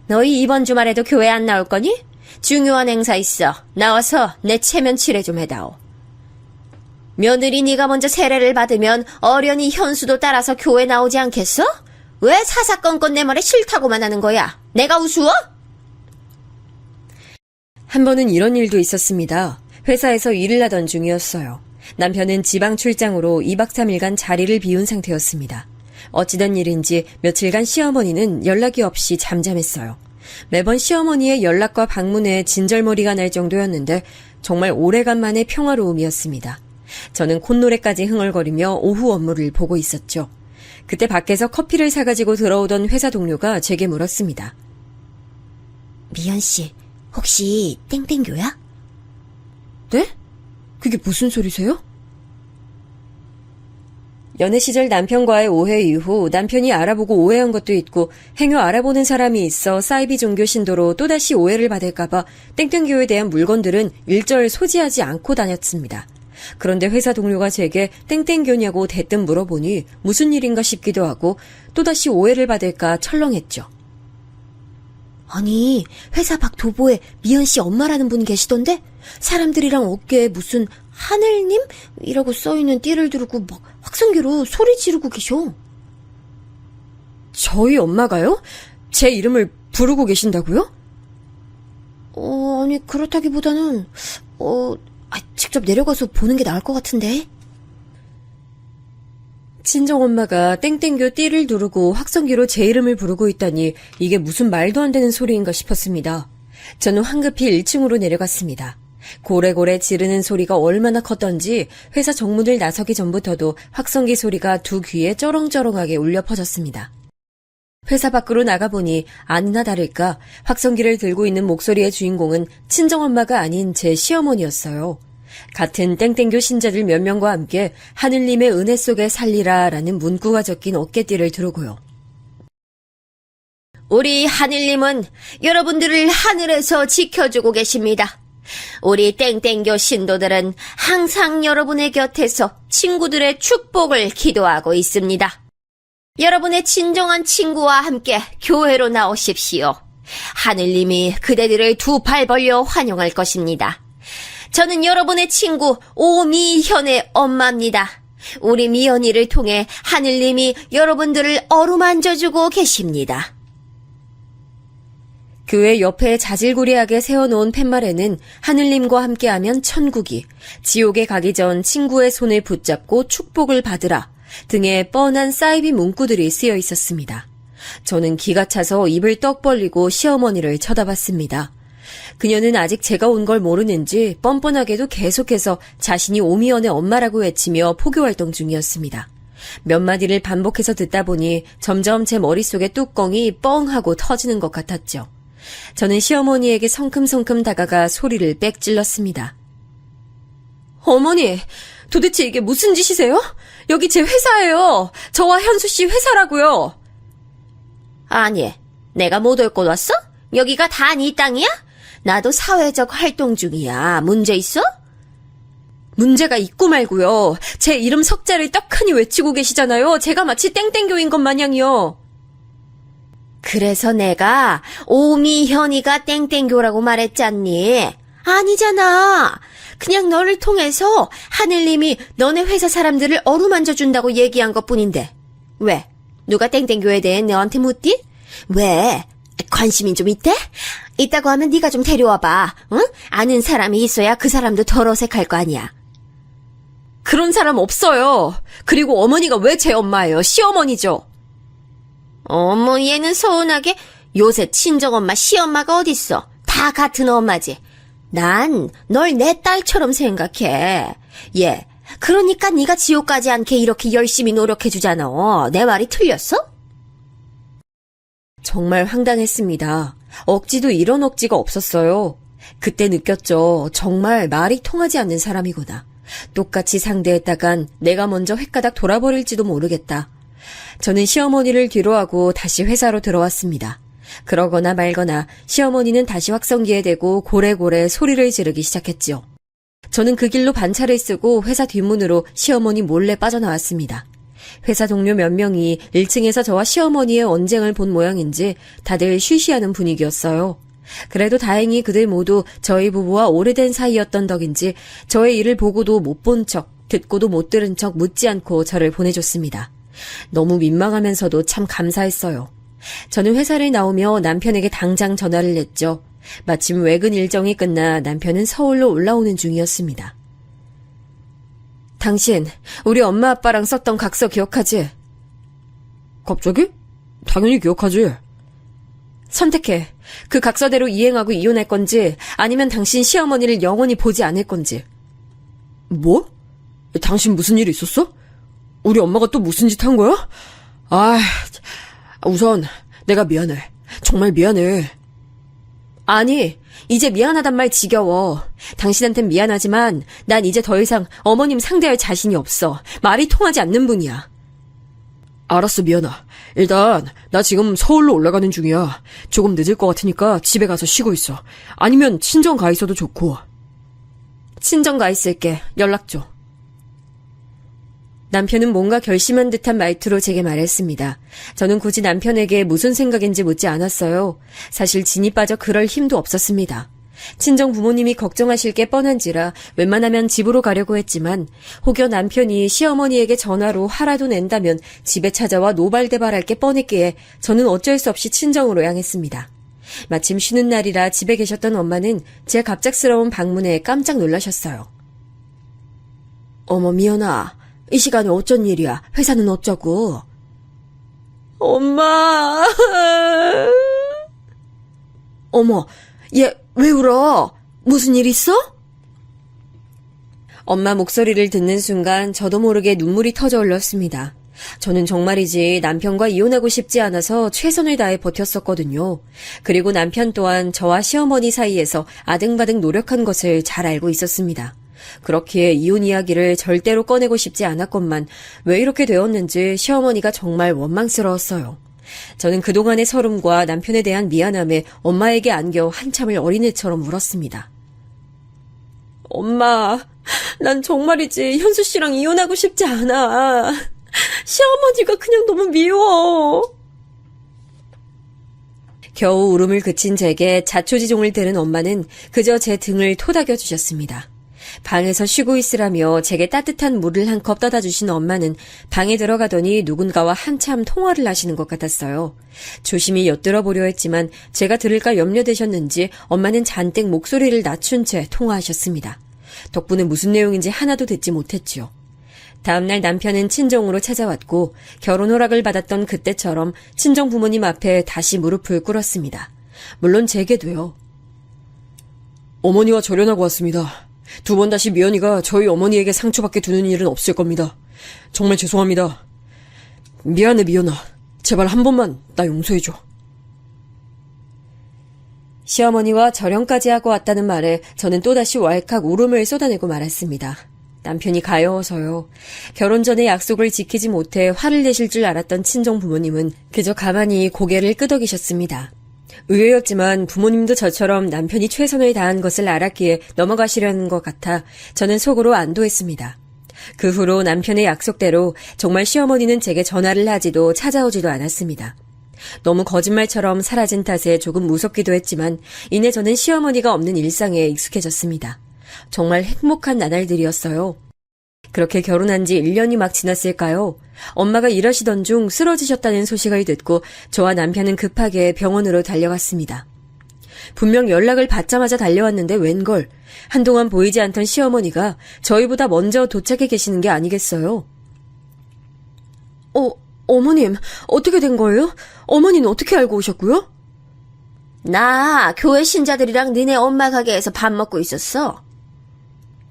너희 이번 주말에도 교회 안 나올 거니? 중요한 행사 있어. 나와서 내 체면 칠해 좀 해다오. 며느리 네가 먼저 세례를 받으면 어련히 현수도 따라서 교회 나오지 않겠어? 왜 사사건건 내 말에 싫다고만 하는 거야? 내가 우스워? 한 번은 이런 일도 있었습니다. 회사에서 일을 하던 중이었어요. 남편은 지방 출장으로 2박 3일간 자리를 비운 상태였습니다. 어찌된 일인지 며칠간 시어머니는 연락이 없이 잠잠했어요. 매번 시어머니의 연락과 방문에 진절머리가 날 정도였는데 정말 오래간만의 평화로움이었습니다. 저는 콧노래까지 흥얼거리며 오후 업무를 보고 있었죠. 그때 밖에서 커피를 사가지고 들어오던 회사 동료가 제게 물었습니다. 미연씨, 혹시 땡땡교야? 네? 그게 무슨 소리세요? 연애 시절 남편과의 오해 이후 남편이 알아보고 오해한 것도 있고 행여 알아보는 사람이 있어 사이비 종교 신도로 또다시 오해를 받을까봐 땡땡교에 대한 물건들은 일절 소지하지 않고 다녔습니다. 그런데 회사 동료가 제게 땡땡교냐고 대뜸 물어보니 무슨 일인가 싶기도 하고 또다시 오해를 받을까 철렁했죠. 아니, 회사 밖 도보에 미연 씨 엄마라는 분 계시던데? 사람들이랑 어깨에 무슨 하늘님이라고 써있는 띠를 두르고 막 확성기로 소리 지르고 계셔. 저희 엄마가요? 제 이름을 부르고 계신다고요? 아니, 그렇다기보다는, 직접 내려가서 보는 게 나을 것 같은데? 친정엄마가 땡땡교 띠를 두르고 확성기로 제 이름을 부르고 있다니 이게 무슨 말도 안 되는 소리인가 싶었습니다. 저는 황급히 1층으로 내려갔습니다. 고래고래 지르는 소리가 얼마나 컸던지 회사 정문을 나서기 전부터도 확성기 소리가 두 귀에 쩌렁쩌렁하게 울려 퍼졌습니다. 회사 밖으로 나가보니 아니나 다를까 확성기를 들고 있는 목소리의 주인공은 친정엄마가 아닌 제 시어머니였어요. 같은 땡땡교 신자들 몇 명과 함께 하늘님의 은혜 속에 살리라라는 문구가 적힌 어깨띠를 두르고요. 우리 하늘님은 여러분들을 하늘에서 지켜주고 계십니다. 우리 땡땡교 신도들은 항상 여러분의 곁에서 친구들의 축복을 기도하고 있습니다. 여러분의 진정한 친구와 함께 교회로 나오십시오. 하늘님이 그대들을 두 팔 벌려 환영할 것입니다. 저는 여러분의 친구 오미현의 엄마입니다. 우리 미연이를 통해 하늘님이 여러분들을 어루만져주고 계십니다. 교회 옆에 자질구레하게 세워놓은 팻말에는 하늘님과 함께하면 천국이, 지옥에 가기 전 친구의 손을 붙잡고 축복을 받으라 등의 뻔한 사이비 문구들이 쓰여 있었습니다. 저는 기가 차서 입을 떡 벌리고 시어머니를 쳐다봤습니다. 그녀는 아직 제가 온 걸 모르는지 뻔뻔하게도 계속해서 자신이 오미연의 엄마라고 외치며 포교활동 중이었습니다. 몇 마디를 반복해서 듣다 보니 점점 제 머릿속의 뚜껑이 뻥 하고 터지는 것 같았죠. 저는 시어머니에게 성큼성큼 다가가 소리를 빽 질렀습니다. 어머니, 도대체 이게 무슨 짓이세요? 여기 제 회사예요. 저와 현수 씨 회사라고요. 아니, 내가 못 올 곳 왔어? 여기가 다 네 땅이야? 나도 사회적 활동 중이야. 문제 있어? 문제가 있고 말고요. 제 이름 석자를 떡하니 외치고 계시잖아요. 제가 마치 땡땡교인 것 마냥이요. 그래서 내가 오미현이가 땡땡교라고 말했잖니. 아니잖아. 그냥 너를 통해서 하늘님이 너네 회사 사람들을 어루만져준다고 얘기한 것뿐인데. 왜? 누가 땡땡교에 대해 너한테 묻디? 왜? 관심이 좀 있대? 있다고 하면 네가 좀 데려와봐. 응? 아는 사람이 있어야 그 사람도 덜 어색할 거 아니야. 그런 사람 없어요. 그리고 어머니가 왜 제 엄마예요? 시어머니죠. 어머, 얘는 서운하게 요새 친정엄마 시엄마가 어딨어. 다 같은 엄마지. 난 널 내 딸처럼 생각해. 얘, 그러니까 네가 지옥 가지 않게 이렇게 열심히 노력해주잖아. 내 말이 틀렸어? 정말 황당했습니다. 억지도 이런 억지가 없었어요. 그때 느꼈죠. 정말 말이 통하지 않는 사람이구나. 똑같이 상대했다간 내가 먼저 횟가닥 돌아버릴지도 모르겠다. 저는 시어머니를 뒤로하고 다시 회사로 들어왔습니다. 그러거나 말거나 시어머니는 다시 확성기에 대고 고래고래 소리를 지르기 시작했지요. 저는 그 길로 반차를 쓰고 회사 뒷문으로 시어머니 몰래 빠져나왔습니다. 회사 동료 몇 명이 1층에서 저와 시어머니의 언쟁을 본 모양인지 다들 쉬쉬하는 분위기였어요. 그래도 다행히 그들 모두 저희 부부와 오래된 사이였던 덕인지 저의 일을 보고도 못 본 척, 듣고도 못 들은 척 묻지 않고 저를 보내줬습니다. 너무 민망하면서도 참 감사했어요. 저는 회사를 나오며 남편에게 당장 전화를 냈죠. 마침 외근 일정이 끝나 남편은 서울로 올라오는 중이었습니다. 당신, 우리 엄마 아빠랑 썼던 각서 기억하지? 갑자기? 당연히 기억하지. 선택해. 그 각서대로 이행하고 이혼할 건지 아니면 당신 시어머니를 영원히 보지 않을 건지. 뭐? 당신 무슨 일이 있었어? 우리 엄마가 또 무슨 짓 한 거야? 우선 내가 미안해. 정말 미안해. 아니, 이제 미안하단 말 지겨워. 당신한텐 미안하지만 난 이제 더 이상 어머님 상대할 자신이 없어. 말이 통하지 않는 분이야. 알았어, 미안하. 일단 나 지금 서울로 올라가는 중이야. 조금 늦을 것 같으니까 집에 가서 쉬고 있어. 아니면 친정 가 있어도 좋고. 친정 가 있을게. 연락 줘. 남편은 뭔가 결심한 듯한 말투로 제게 말했습니다. 저는 굳이 남편에게 무슨 생각인지 묻지 않았어요. 사실 진이 빠져 그럴 힘도 없었습니다. 친정 부모님이 걱정하실 게 뻔한지라 웬만하면 집으로 가려고 했지만 혹여 남편이 시어머니에게 전화로 화라도 낸다면 집에 찾아와 노발대발할 게 뻔했기에 저는 어쩔 수 없이 친정으로 향했습니다. 마침 쉬는 날이라 집에 계셨던 엄마는 제 갑작스러운 방문에 깜짝 놀라셨어요. 어머, 미연아. 이 시간에 어쩐 일이야? 회사는 어쩌고? 엄마! 어머, 얘 왜 울어? 무슨 일 있어? 엄마 목소리를 듣는 순간 저도 모르게 눈물이 터져 흘렀습니다. 저는 정말이지 남편과 이혼하고 싶지 않아서 최선을 다해 버텼었거든요. 그리고 남편 또한 저와 시어머니 사이에서 아등바등 노력한 것을 잘 알고 있었습니다. 그렇기에 이혼 이야기를 절대로 꺼내고 싶지 않았건만 왜 이렇게 되었는지 시어머니가 정말 원망스러웠어요. 저는 그동안의 서름과 남편에 대한 미안함에 엄마에게 안겨 한참을 어린애처럼 울었습니다. 엄마, 난 정말이지 현수 씨랑 이혼하고 싶지 않아. 시어머니가 그냥 너무 미워. 겨우 울음을 그친 제게 자초지종을 들은 엄마는 그저 제 등을 토닥여 주셨습니다. 방에서 쉬고 있으라며 제게 따뜻한 물을 한 컵 떠다 주신 엄마는 방에 들어가더니 누군가와 한참 통화를 하시는 것 같았어요. 조심히 엿들어 보려 했지만 제가 들을까 염려되셨는지 엄마는 잔뜩 목소리를 낮춘 채 통화하셨습니다. 덕분에 무슨 내용인지 하나도 듣지 못했지요. 다음날 남편은 친정으로 찾아왔고 결혼 허락을 받았던 그때처럼 친정 부모님 앞에 다시 무릎을 꿇었습니다. 물론 제게도요. 어머니와 절연하고 왔습니다. 두 번 다시 미연이가 저희 어머니에게 상처받게 두는 일은 없을 겁니다. 정말 죄송합니다. 미안해, 미연아. 제발 한 번만 나 용서해줘. 시어머니와 절연까지 하고 왔다는 말에 저는 또다시 왈칵 울음을 쏟아내고 말았습니다. 남편이 가여워서요. 결혼 전에 약속을 지키지 못해 화를 내실 줄 알았던 친정 부모님은 그저 가만히 고개를 끄덕이셨습니다. 의외였지만 부모님도 저처럼 남편이 최선을 다한 것을 알았기에 넘어가시려는 것 같아 저는 속으로 안도했습니다. 그 후로 남편의 약속대로 정말 시어머니는 제게 전화를 하지도 찾아오지도 않았습니다. 너무 거짓말처럼 사라진 탓에 조금 무섭기도 했지만 이내 저는 시어머니가 없는 일상에 익숙해졌습니다. 정말 행복한 나날들이었어요. 그렇게 결혼한 지 1년이 막 지났을까요? 엄마가 일하시던 중 쓰러지셨다는 소식을 듣고 저와 남편은 급하게 병원으로 달려갔습니다. 분명 연락을 받자마자 달려왔는데 웬걸 한동안 보이지 않던 시어머니가 저희보다 먼저 도착해 계시는 게 아니겠어요? 어머님, 어떻게 된 거예요? 어머니는 어떻게 알고 오셨고요? 나 교회 신자들이랑 니네 엄마 가게에서 밥 먹고 있었어.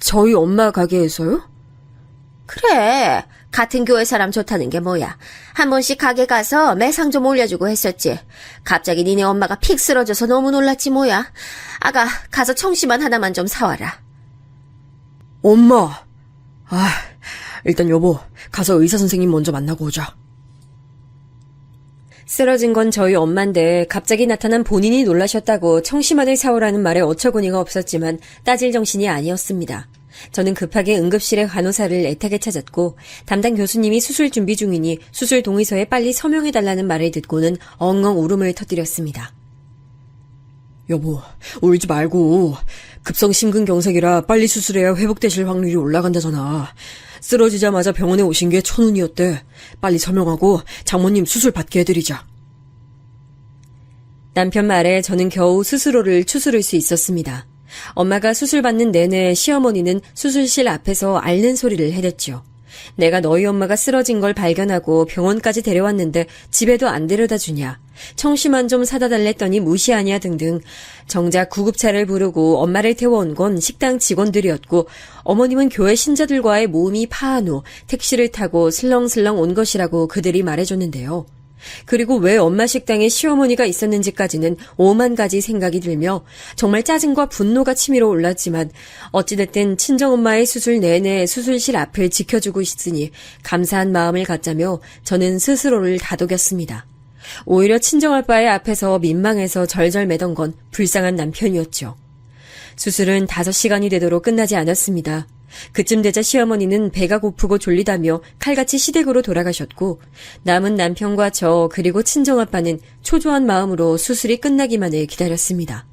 저희 엄마 가게에서요? 그래, 같은 교회 사람 좋다는 게 뭐야. 한 번씩 가게 가서 매상 좀 올려주고 했었지. 갑자기 니네 엄마가 픽 쓰러져서 너무 놀랐지 뭐야. 아가, 가서 청심환 하나만 좀 사와라. 엄마! 일단 여보, 가서 의사 선생님 먼저 만나고 오자. 쓰러진 건 저희 엄마인데 갑자기 나타난 본인이 놀라셨다고 청심환을 사오라는 말에 어처구니가 없었지만 따질 정신이 아니었습니다. 저는 급하게 응급실의 간호사를 애타게 찾았고 담당 교수님이 수술 준비 중이니 수술 동의서에 빨리 서명해달라는 말을 듣고는 엉엉 울음을 터뜨렸습니다. 여보, 울지 말고. 급성 심근경색이라 빨리 수술해야 회복되실 확률이 올라간다잖아. 쓰러지자마자 병원에 오신 게 천운이었대. 빨리 서명하고 장모님 수술 받게 해드리자. 남편 말에 저는 겨우 스스로를 추스를 수 있었습니다. 엄마가 수술 받는 내내 시어머니는 수술실 앞에서 앓는 소리를 해댔죠. 내가 너희 엄마가 쓰러진 걸 발견하고 병원까지 데려왔는데 집에도 안 데려다 주냐. 청심환 좀 사다 달랬더니 무시하냐 등등. 정작 구급차를 부르고 엄마를 태워온 건 식당 직원들이었고 어머님은 교회 신자들과의 모임이 파한 후 택시를 타고 슬렁슬렁 온 것이라고 그들이 말해줬는데요. 그리고 왜 엄마 식당에 시어머니가 있었는지까지는 오만 가지 생각이 들며 정말 짜증과 분노가 치밀어 올랐지만 어찌됐든 친정엄마의 수술 내내 수술실 앞을 지켜주고 있으니 감사한 마음을 갖자며 저는 스스로를 다독였습니다. 오히려 친정아빠의 앞에서 민망해서 절절매던 건 불쌍한 남편이었죠. 수술은 5시간이 되도록 끝나지 않았습니다. 그쯤 되자 시어머니는 배가 고프고 졸리다며 칼같이 시댁으로 돌아가셨고 남은 남편과 저 그리고 친정아빠는 초조한 마음으로 수술이 끝나기만을 기다렸습니다.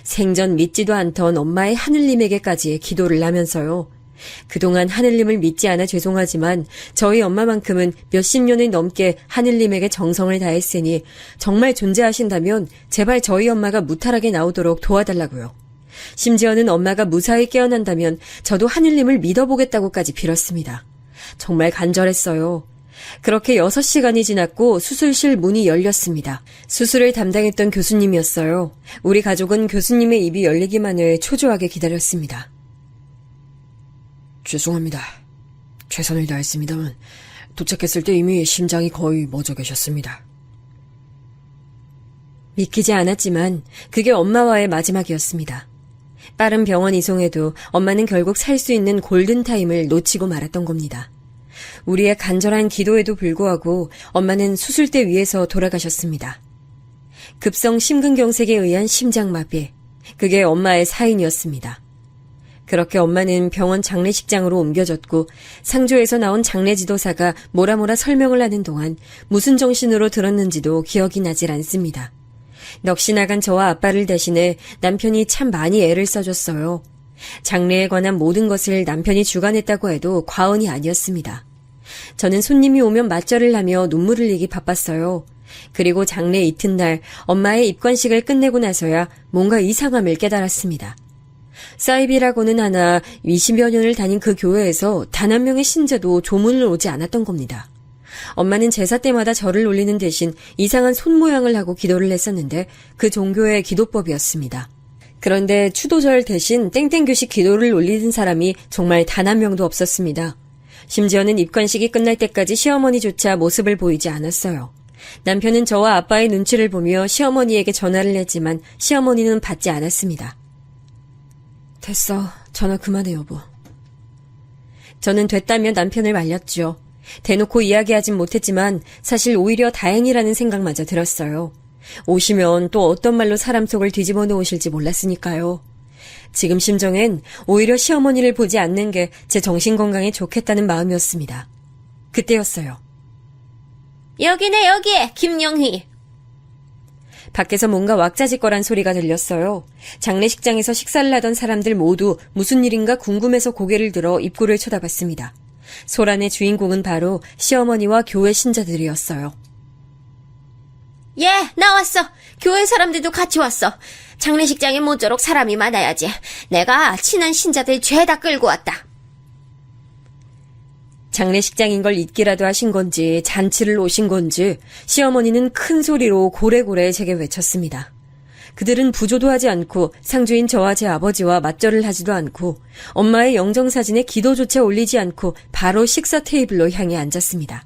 생전 믿지도 않던 엄마의 하늘님에게까지 기도를 하면서요. 그동안 하늘님을 믿지 않아 죄송하지만 저희 엄마만큼은 몇십 년을 넘게 하늘님에게 정성을 다했으니 정말 존재하신다면 제발 저희 엄마가 무탈하게 나오도록 도와달라고요. 심지어는 엄마가 무사히 깨어난다면 저도 하늘님을 믿어보겠다고까지 빌었습니다. 정말 간절했어요. 그렇게 6시간이 지났고 수술실 문이 열렸습니다. 수술을 담당했던 교수님이었어요. 우리 가족은 교수님의 입이 열리기만을 초조하게 기다렸습니다. 죄송합니다. 최선을 다했습니다만 도착했을 때 이미 심장이 거의 멎어 계셨습니다. 믿기지 않았지만 그게 엄마와의 마지막이었습니다. 빠른 병원 이송에도 엄마는 결국 살 수 있는 골든타임을 놓치고 말았던 겁니다. 우리의 간절한 기도에도 불구하고 엄마는 수술대 위에서 돌아가셨습니다. 급성 심근경색에 의한 심장마비, 그게 엄마의 사인이었습니다. 그렇게 엄마는 병원 장례식장으로 옮겨졌고 상조에서 나온 장례지도사가 뭐라뭐라 설명을 하는 동안 무슨 정신으로 들었는지도 기억이 나질 않습니다. 넋이 나간 저와 아빠를 대신해 남편이 참 많이 애를 써줬어요. 장례에 관한 모든 것을 남편이 주관했다고 해도 과언이 아니었습니다. 저는 손님이 오면 맞절을 하며 눈물을 흘리기 바빴어요. 그리고 장례 이튿날 엄마의 입관식을 끝내고 나서야 뭔가 이상함을 깨달았습니다. 사이비라고는 하나 20여 년을 다닌 그 교회에서 단 한 명의 신자도 조문을 오지 않았던 겁니다. 엄마는 제사 때마다 절을 올리는 대신 이상한 손 모양을 하고 기도를 했었는데 그 종교의 기도법이었습니다. 그런데 추도절 대신 땡땡교식 기도를 올리는 사람이 정말 단 한 명도 없었습니다. 심지어는 입관식이 끝날 때까지 시어머니조차 모습을 보이지 않았어요. 남편은 저와 아빠의 눈치를 보며 시어머니에게 전화를 했지만 시어머니는 받지 않았습니다. 됐어. 전화 그만해, 여보. 저는 됐다며 남편을 말렸죠. 대놓고 이야기하진 못했지만 사실 오히려 다행이라는 생각마저 들었어요. 오시면 또 어떤 말로 사람 속을 뒤집어 놓으실지 몰랐으니까요. 지금 심정엔 오히려 시어머니를 보지 않는 게 제 정신건강에 좋겠다는 마음이었습니다. 그때였어요. 여기네, 여기! 김영희! 밖에서 뭔가 왁자지껄한 소리가 들렸어요. 장례식장에서 식사를 하던 사람들 모두 무슨 일인가 궁금해서 고개를 들어 입구를 쳐다봤습니다. 소란의 주인공은 바로 시어머니와 교회 신자들이었어요. 예, 나왔어. 교회 사람들도 같이 왔어. 장례식장에 모쪼록 사람이 많아야지. 내가 친한 신자들 죄다 끌고 왔다. 장례식장인 걸 잊기라도 하신 건지 잔치를 오신 건지 시어머니는 큰 소리로 고래고래 제게 외쳤습니다. 그들은 부조도 하지 않고 상주인 저와 제 아버지와 맞절을 하지도 않고 엄마의 영정사진에 기도조차 올리지 않고 바로 식사 테이블로 향해 앉았습니다.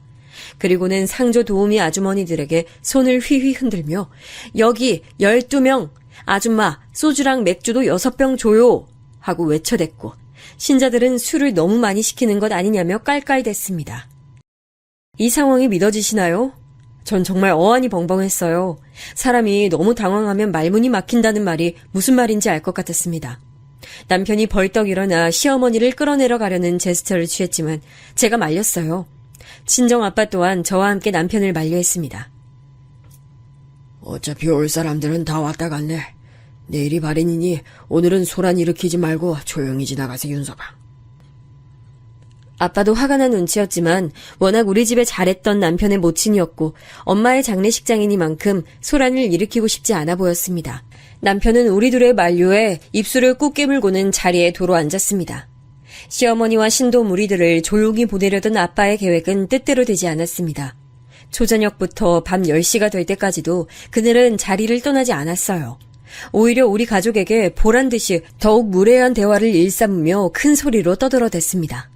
그리고는 상조 도우미 아주머니들에게 손을 휘휘 흔들며 여기 12명 아줌마 소주랑 맥주도 6병 줘요 하고 외쳐댔고 신자들은 술을 너무 많이 시키는 것 아니냐며 깔깔댔습니다. 이 상황이 믿어지시나요? 전 정말 어안이 벙벙했어요. 사람이 너무 당황하면 말문이 막힌다는 말이 무슨 말인지 알 것 같았습니다. 남편이 벌떡 일어나 시어머니를 끌어내려 가려는 제스처를 취했지만 제가 말렸어요. 친정아빠 또한 저와 함께 남편을 만류했습니다. 어차피 올 사람들은 다 왔다 갔네. 내일이 발인이니 오늘은 소란 일으키지 말고 조용히 지나가세요, 윤서방. 아빠도 화가 난 눈치였지만 워낙 우리 집에 잘했던 남편의 모친이었고 엄마의 장례식장이니만큼 소란을 일으키고 싶지 않아 보였습니다. 남편은 우리 둘의 만류에 입술을 꾹 깨물고는 자리에 도로 앉았습니다. 시어머니와 신도 무리들을 조용히 보내려던 아빠의 계획은 뜻대로 되지 않았습니다. 초저녁부터 밤 10시가 될 때까지도 그들은 자리를 떠나지 않았어요. 오히려 우리 가족에게 보란듯이 더욱 무례한 대화를 일삼으며 큰 소리로 떠들어댔습니다.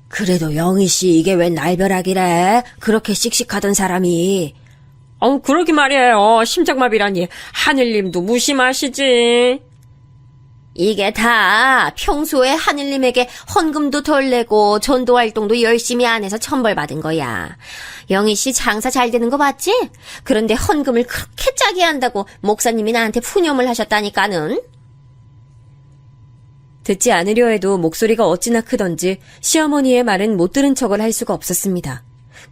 그래도 영희씨 이게 웬 날벼락이래? 그렇게 씩씩하던 사람이. 그러기 말이에요. 심장마비라니. 하늘님도 무심하시지. 이게 다 평소에 하늘님에게 헌금도 덜 내고 전도 활동도 열심히 안 해서 천벌받은 거야. 영희씨 장사 잘 되는 거 봤지? 그런데 헌금을 그렇게 짜게 한다고 목사님이 나한테 푸념을 하셨다니까는. 듣지 않으려 해도 목소리가 어찌나 크던지 시어머니의 말은 못 들은 척을 할 수가 없었습니다.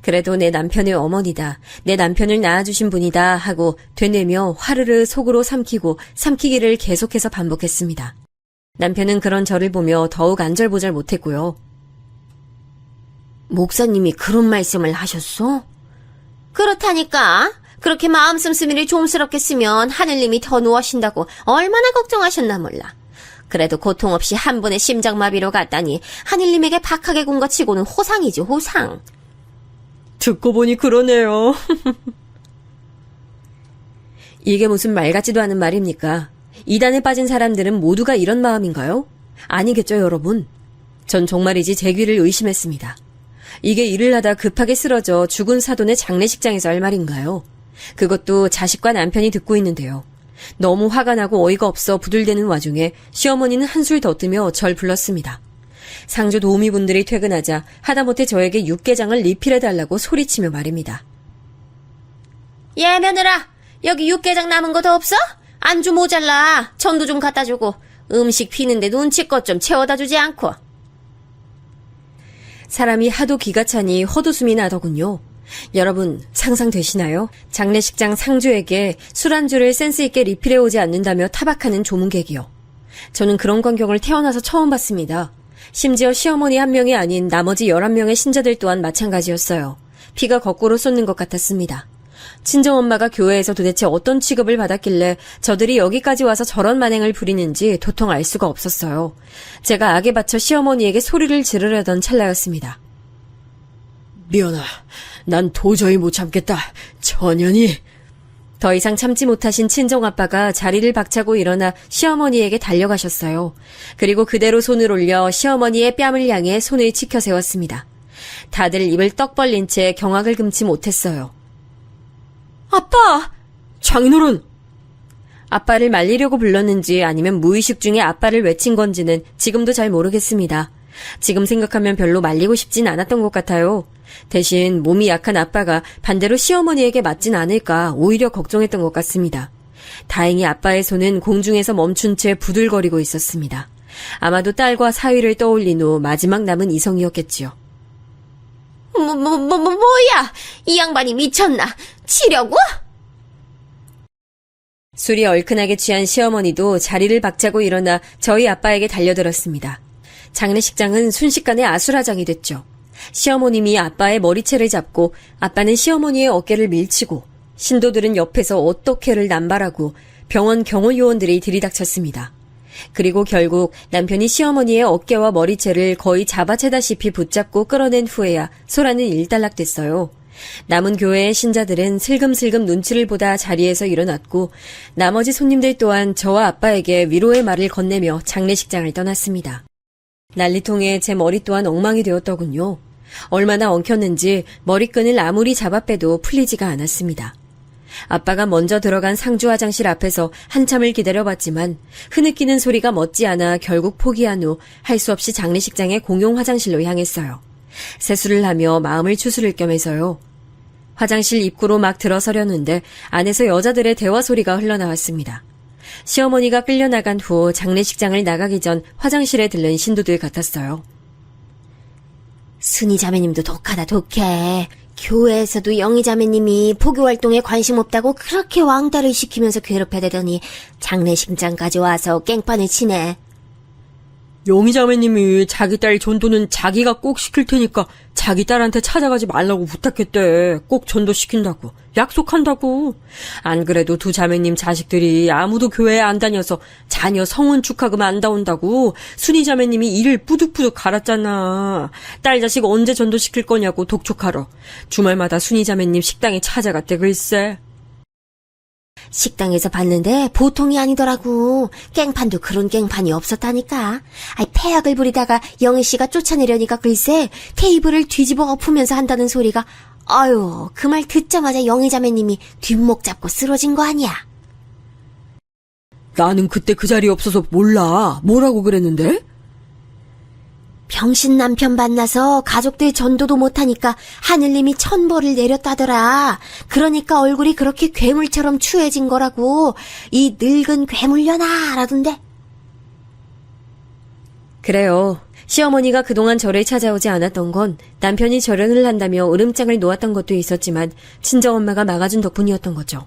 그래도 내 남편의 어머니다, 내 남편을 낳아주신 분이다 하고 되뇌며 화르르 속으로 삼키기를 계속해서 반복했습니다. 남편은 그런 저를 보며 더욱 안절보절 못했고요. 목사님이 그런 말씀을 하셨어? 그렇다니까. 그렇게 마음 씀씀이를 좀스럽게 쓰면 하늘님이 더 놓으신다고 얼마나 걱정하셨나 몰라. 그래도 고통 없이 한 번에 심장마비로 갔다니 하늘님에게 박하게 군 것 치고는 호상이지, 호상. 듣고 보니 그러네요. 이게 무슨 말 같지도 않은 말입니까? 이단에 빠진 사람들은 모두가 이런 마음인가요? 아니겠죠, 여러분? 전 정말이지 제 귀를 의심했습니다. 이게 일을 하다 급하게 쓰러져 죽은 사돈의 장례식장에서 할 말인가요? 그것도 자식과 남편이 듣고 있는데요. 너무 화가 나고 어이가 없어 부들대는 와중에 시어머니는 한술 더 뜨며 절 불렀습니다. 상조 도우미분들이 퇴근하자 하다못해 저에게 육개장을 리필해달라고 소리치며 말입니다. 예, 며느라. 여기 육개장 남은 거 더 없어? 안주 모자라. 전도 좀 갖다 주고. 음식 피는데 눈치껏 좀 채워다 주지 않고. 사람이 하도 기가 차니 헛웃음이 나더군요. 여러분 상상되시나요? 장례식장 상주에게 술안주를 센스있게 리필해오지 않는다며 타박하는 조문객이요. 저는 그런 광경을 태어나서 처음 봤습니다. 심지어 시어머니 한 명이 아닌 나머지 11명의 신자들 또한 마찬가지였어요. 피가 거꾸로 쏟는 것 같았습니다. 친정엄마가 교회에서 도대체 어떤 취급을 받았길래 저들이 여기까지 와서 저런 만행을 부리는지 도통 알 수가 없었어요. 제가 악에 받쳐 시어머니에게 소리를 지르려던 찰나였습니다. 미연아, 난 도저히 못 참겠다. 전현이. 더 이상 참지 못하신 친정아빠가 자리를 박차고 일어나 시어머니에게 달려가셨어요. 그리고 그대로 손을 올려 시어머니의 뺨을 향해 손을 치켜 세웠습니다. 다들 입을 떡 벌린 채 경악을 금치 못했어요. 아빠! 장인어른! 아빠를 말리려고 불렀는지 아니면 무의식 중에 아빠를 외친 건지는 지금도 잘 모르겠습니다. 지금 생각하면 별로 말리고 싶진 않았던 것 같아요. 대신 몸이 약한 아빠가 반대로 시어머니에게 맞진 않을까 오히려 걱정했던 것 같습니다. 다행히 아빠의 손은 공중에서 멈춘 채 부들거리고 있었습니다. 아마도 딸과 사위를 떠올린 후 마지막 남은 이성이었겠지요. 뭐야? 이 양반이 미쳤나? 치려고? 술이 얼큰하게 취한 시어머니도 자리를 박차고 일어나 저희 아빠에게 달려들었습니다. 장례식장은 순식간에 아수라장이 됐죠. 시어머님이 아빠의 머리채를 잡고 아빠는 시어머니의 어깨를 밀치고 신도들은 옆에서 어떻게를 남발하고 병원 경호요원들이 들이닥쳤습니다. 그리고 결국 남편이 시어머니의 어깨와 머리채를 거의 잡아채다시피 붙잡고 끌어낸 후에야 소란은 일단락됐어요. 남은 교회의 신자들은 슬금슬금 눈치를 보다 자리에서 일어났고 나머지 손님들 또한 저와 아빠에게 위로의 말을 건네며 장례식장을 떠났습니다. 난리통에 제 머리 또한 엉망이 되었더군요. 얼마나 엉켰는지 머리끈을 아무리 잡아 빼도 풀리지가 않았습니다. 아빠가 먼저 들어간 상주 화장실 앞에서 한참을 기다려봤지만 흐느끼는 소리가 멋지않아 결국 포기한 후 할 수 없이 장례식장의 공용 화장실로 향했어요. 세수를 하며 마음을 추스를 겸해서요. 화장실 입구로 막 들어서려는데 안에서 여자들의 대화 소리가 흘러나왔습니다. 시어머니가 끌려나간 후 장례식장을 나가기 전 화장실에 들른 신도들 같았어요. 순이 자매님도 독하다, 독해. 교회에서도 영희 자매님이 포교 활동에 관심 없다고 그렇게 왕따를 시키면서 괴롭혀대더니 장례식장까지 와서 깽판을 치네. 영희자매님이 자기 딸 전도는 자기가 꼭 시킬 테니까 자기 딸한테 찾아가지 말라고 부탁했대. 꼭 전도시킨다고. 약속한다고. 안 그래도 두 자매님 자식들이 아무도 교회에 안 다녀서 자녀 성혼 축하금 안 나온다고 순이 자매님이 이를 뿌득뿌득 갈았잖아. 딸 자식 언제 전도시킬 거냐고 독촉하러. 주말마다 순이 자매님 식당에 찾아갔대 글쎄. 식당에서 봤는데 보통이 아니더라고. 깽판도 그런 깽판이 없었다니까. 폐악을 부리다가 영희 씨가 쫓아내려니까 글쎄 테이블을 뒤집어 엎으면서 한다는 소리가 아유 그 말 듣자마자 영희 자매님이 뒷목 잡고 쓰러진 거 아니야. 나는 그때 그 자리에 없어서 몰라. 뭐라고 그랬는데? 병신 남편 만나서 가족들 전도도 못하니까 하늘님이 천벌을 내렸다더라. 그러니까 얼굴이 그렇게 괴물처럼 추해진 거라고. 이 늙은 괴물려나 라던데. 그래요. 시어머니가 그동안 저를 찾아오지 않았던 건 남편이 절연을 한다며 으름장을 놓았던 것도 있었지만 친정엄마가 막아준 덕분이었던 거죠.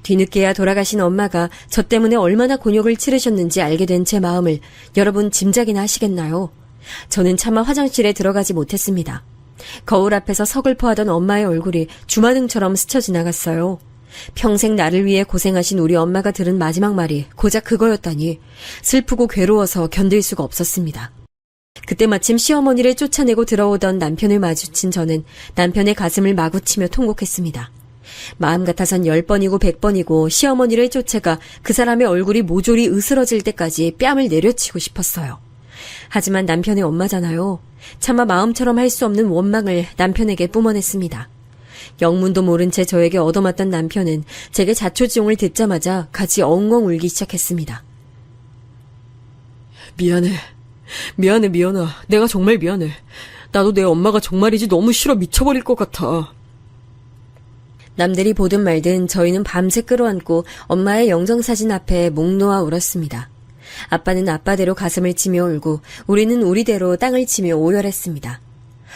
뒤늦게야 돌아가신 엄마가 저 때문에 얼마나 곤욕을 치르셨는지 알게 된 제 마음을 여러분 짐작이나 하시겠나요? 저는 차마 화장실에 들어가지 못했습니다. 거울 앞에서 서글퍼하던 엄마의 얼굴이 주마등처럼 스쳐 지나갔어요. 평생 나를 위해 고생하신 우리 엄마가 들은 마지막 말이 고작 그거였다니 슬프고 괴로워서 견딜 수가 없었습니다. 그때 마침 시어머니를 쫓아내고 들어오던 남편을 마주친 저는 남편의 가슴을 마구 치며 통곡했습니다. 마음 같아선 10번이고 100번이고 시어머니를 쫓아가 그 사람의 얼굴이 모조리 으스러질 때까지 뺨을 내려치고 싶었어요. 하지만 남편의 엄마잖아요. 차마 마음처럼 할 수 없는 원망을 남편에게 뿜어냈습니다. 영문도 모른 채 저에게 얻어맞던 남편은 제게 자초지종을 듣자마자 같이 엉엉 울기 시작했습니다. 미안해. 미연아. 내가 정말 미안해. 나도 내 엄마가 정말이지 너무 싫어 미쳐버릴 것 같아. 남들이 보든 말든 저희는 밤새 끌어안고 엄마의 영정사진 앞에 목 놓아 울었습니다. 아빠는 아빠대로 가슴을 치며 울고 우리는 우리대로 땅을 치며 오열했습니다.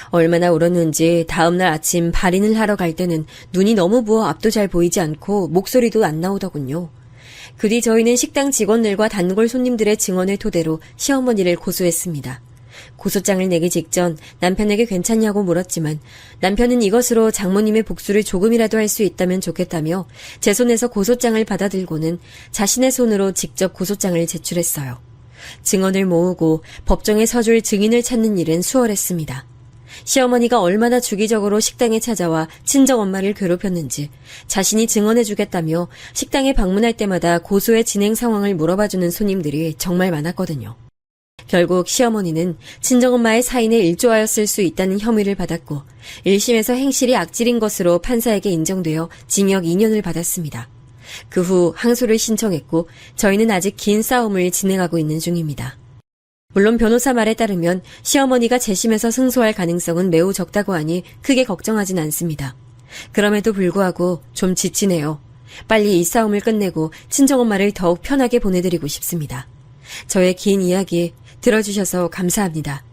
얼마나 울었는지 다음날 아침 발인을 하러 갈 때는 눈이 너무 부어 앞도 잘 보이지 않고 목소리도 안 나오더군요. 그 뒤 저희는 식당 직원들과 단골 손님들의 증언을 토대로 시어머니를 고소했습니다. 고소장을 내기 직전 남편에게 괜찮냐고 물었지만 남편은 이것으로 장모님의 복수를 조금이라도 할 수 있다면 좋겠다며 제 손에서 고소장을 받아들고는 자신의 손으로 직접 고소장을 제출했어요. 증언을 모으고 법정에 서줄 증인을 찾는 일은 수월했습니다. 시어머니가 얼마나 주기적으로 식당에 찾아와 친정엄마를 괴롭혔는지 자신이 증언해주겠다며 식당에 방문할 때마다 고소의 진행 상황을 물어봐주는 손님들이 정말 많았거든요. 결국 시어머니는 친정엄마의 사인에 일조하였을 수 있다는 혐의를 받았고 1심에서 행실이 악질인 것으로 판사에게 인정되어 징역 2년을 받았습니다. 그 후 항소를 신청했고 저희는 아직 긴 싸움을 진행하고 있는 중입니다. 물론 변호사 말에 따르면 시어머니가 재심에서 승소할 가능성은 매우 적다고 하니 크게 걱정하진 않습니다. 그럼에도 불구하고 좀 지치네요. 빨리 이 싸움을 끝내고 친정엄마를 더욱 편하게 보내드리고 싶습니다. 저의 긴 이야기 들어주셔서 감사합니다.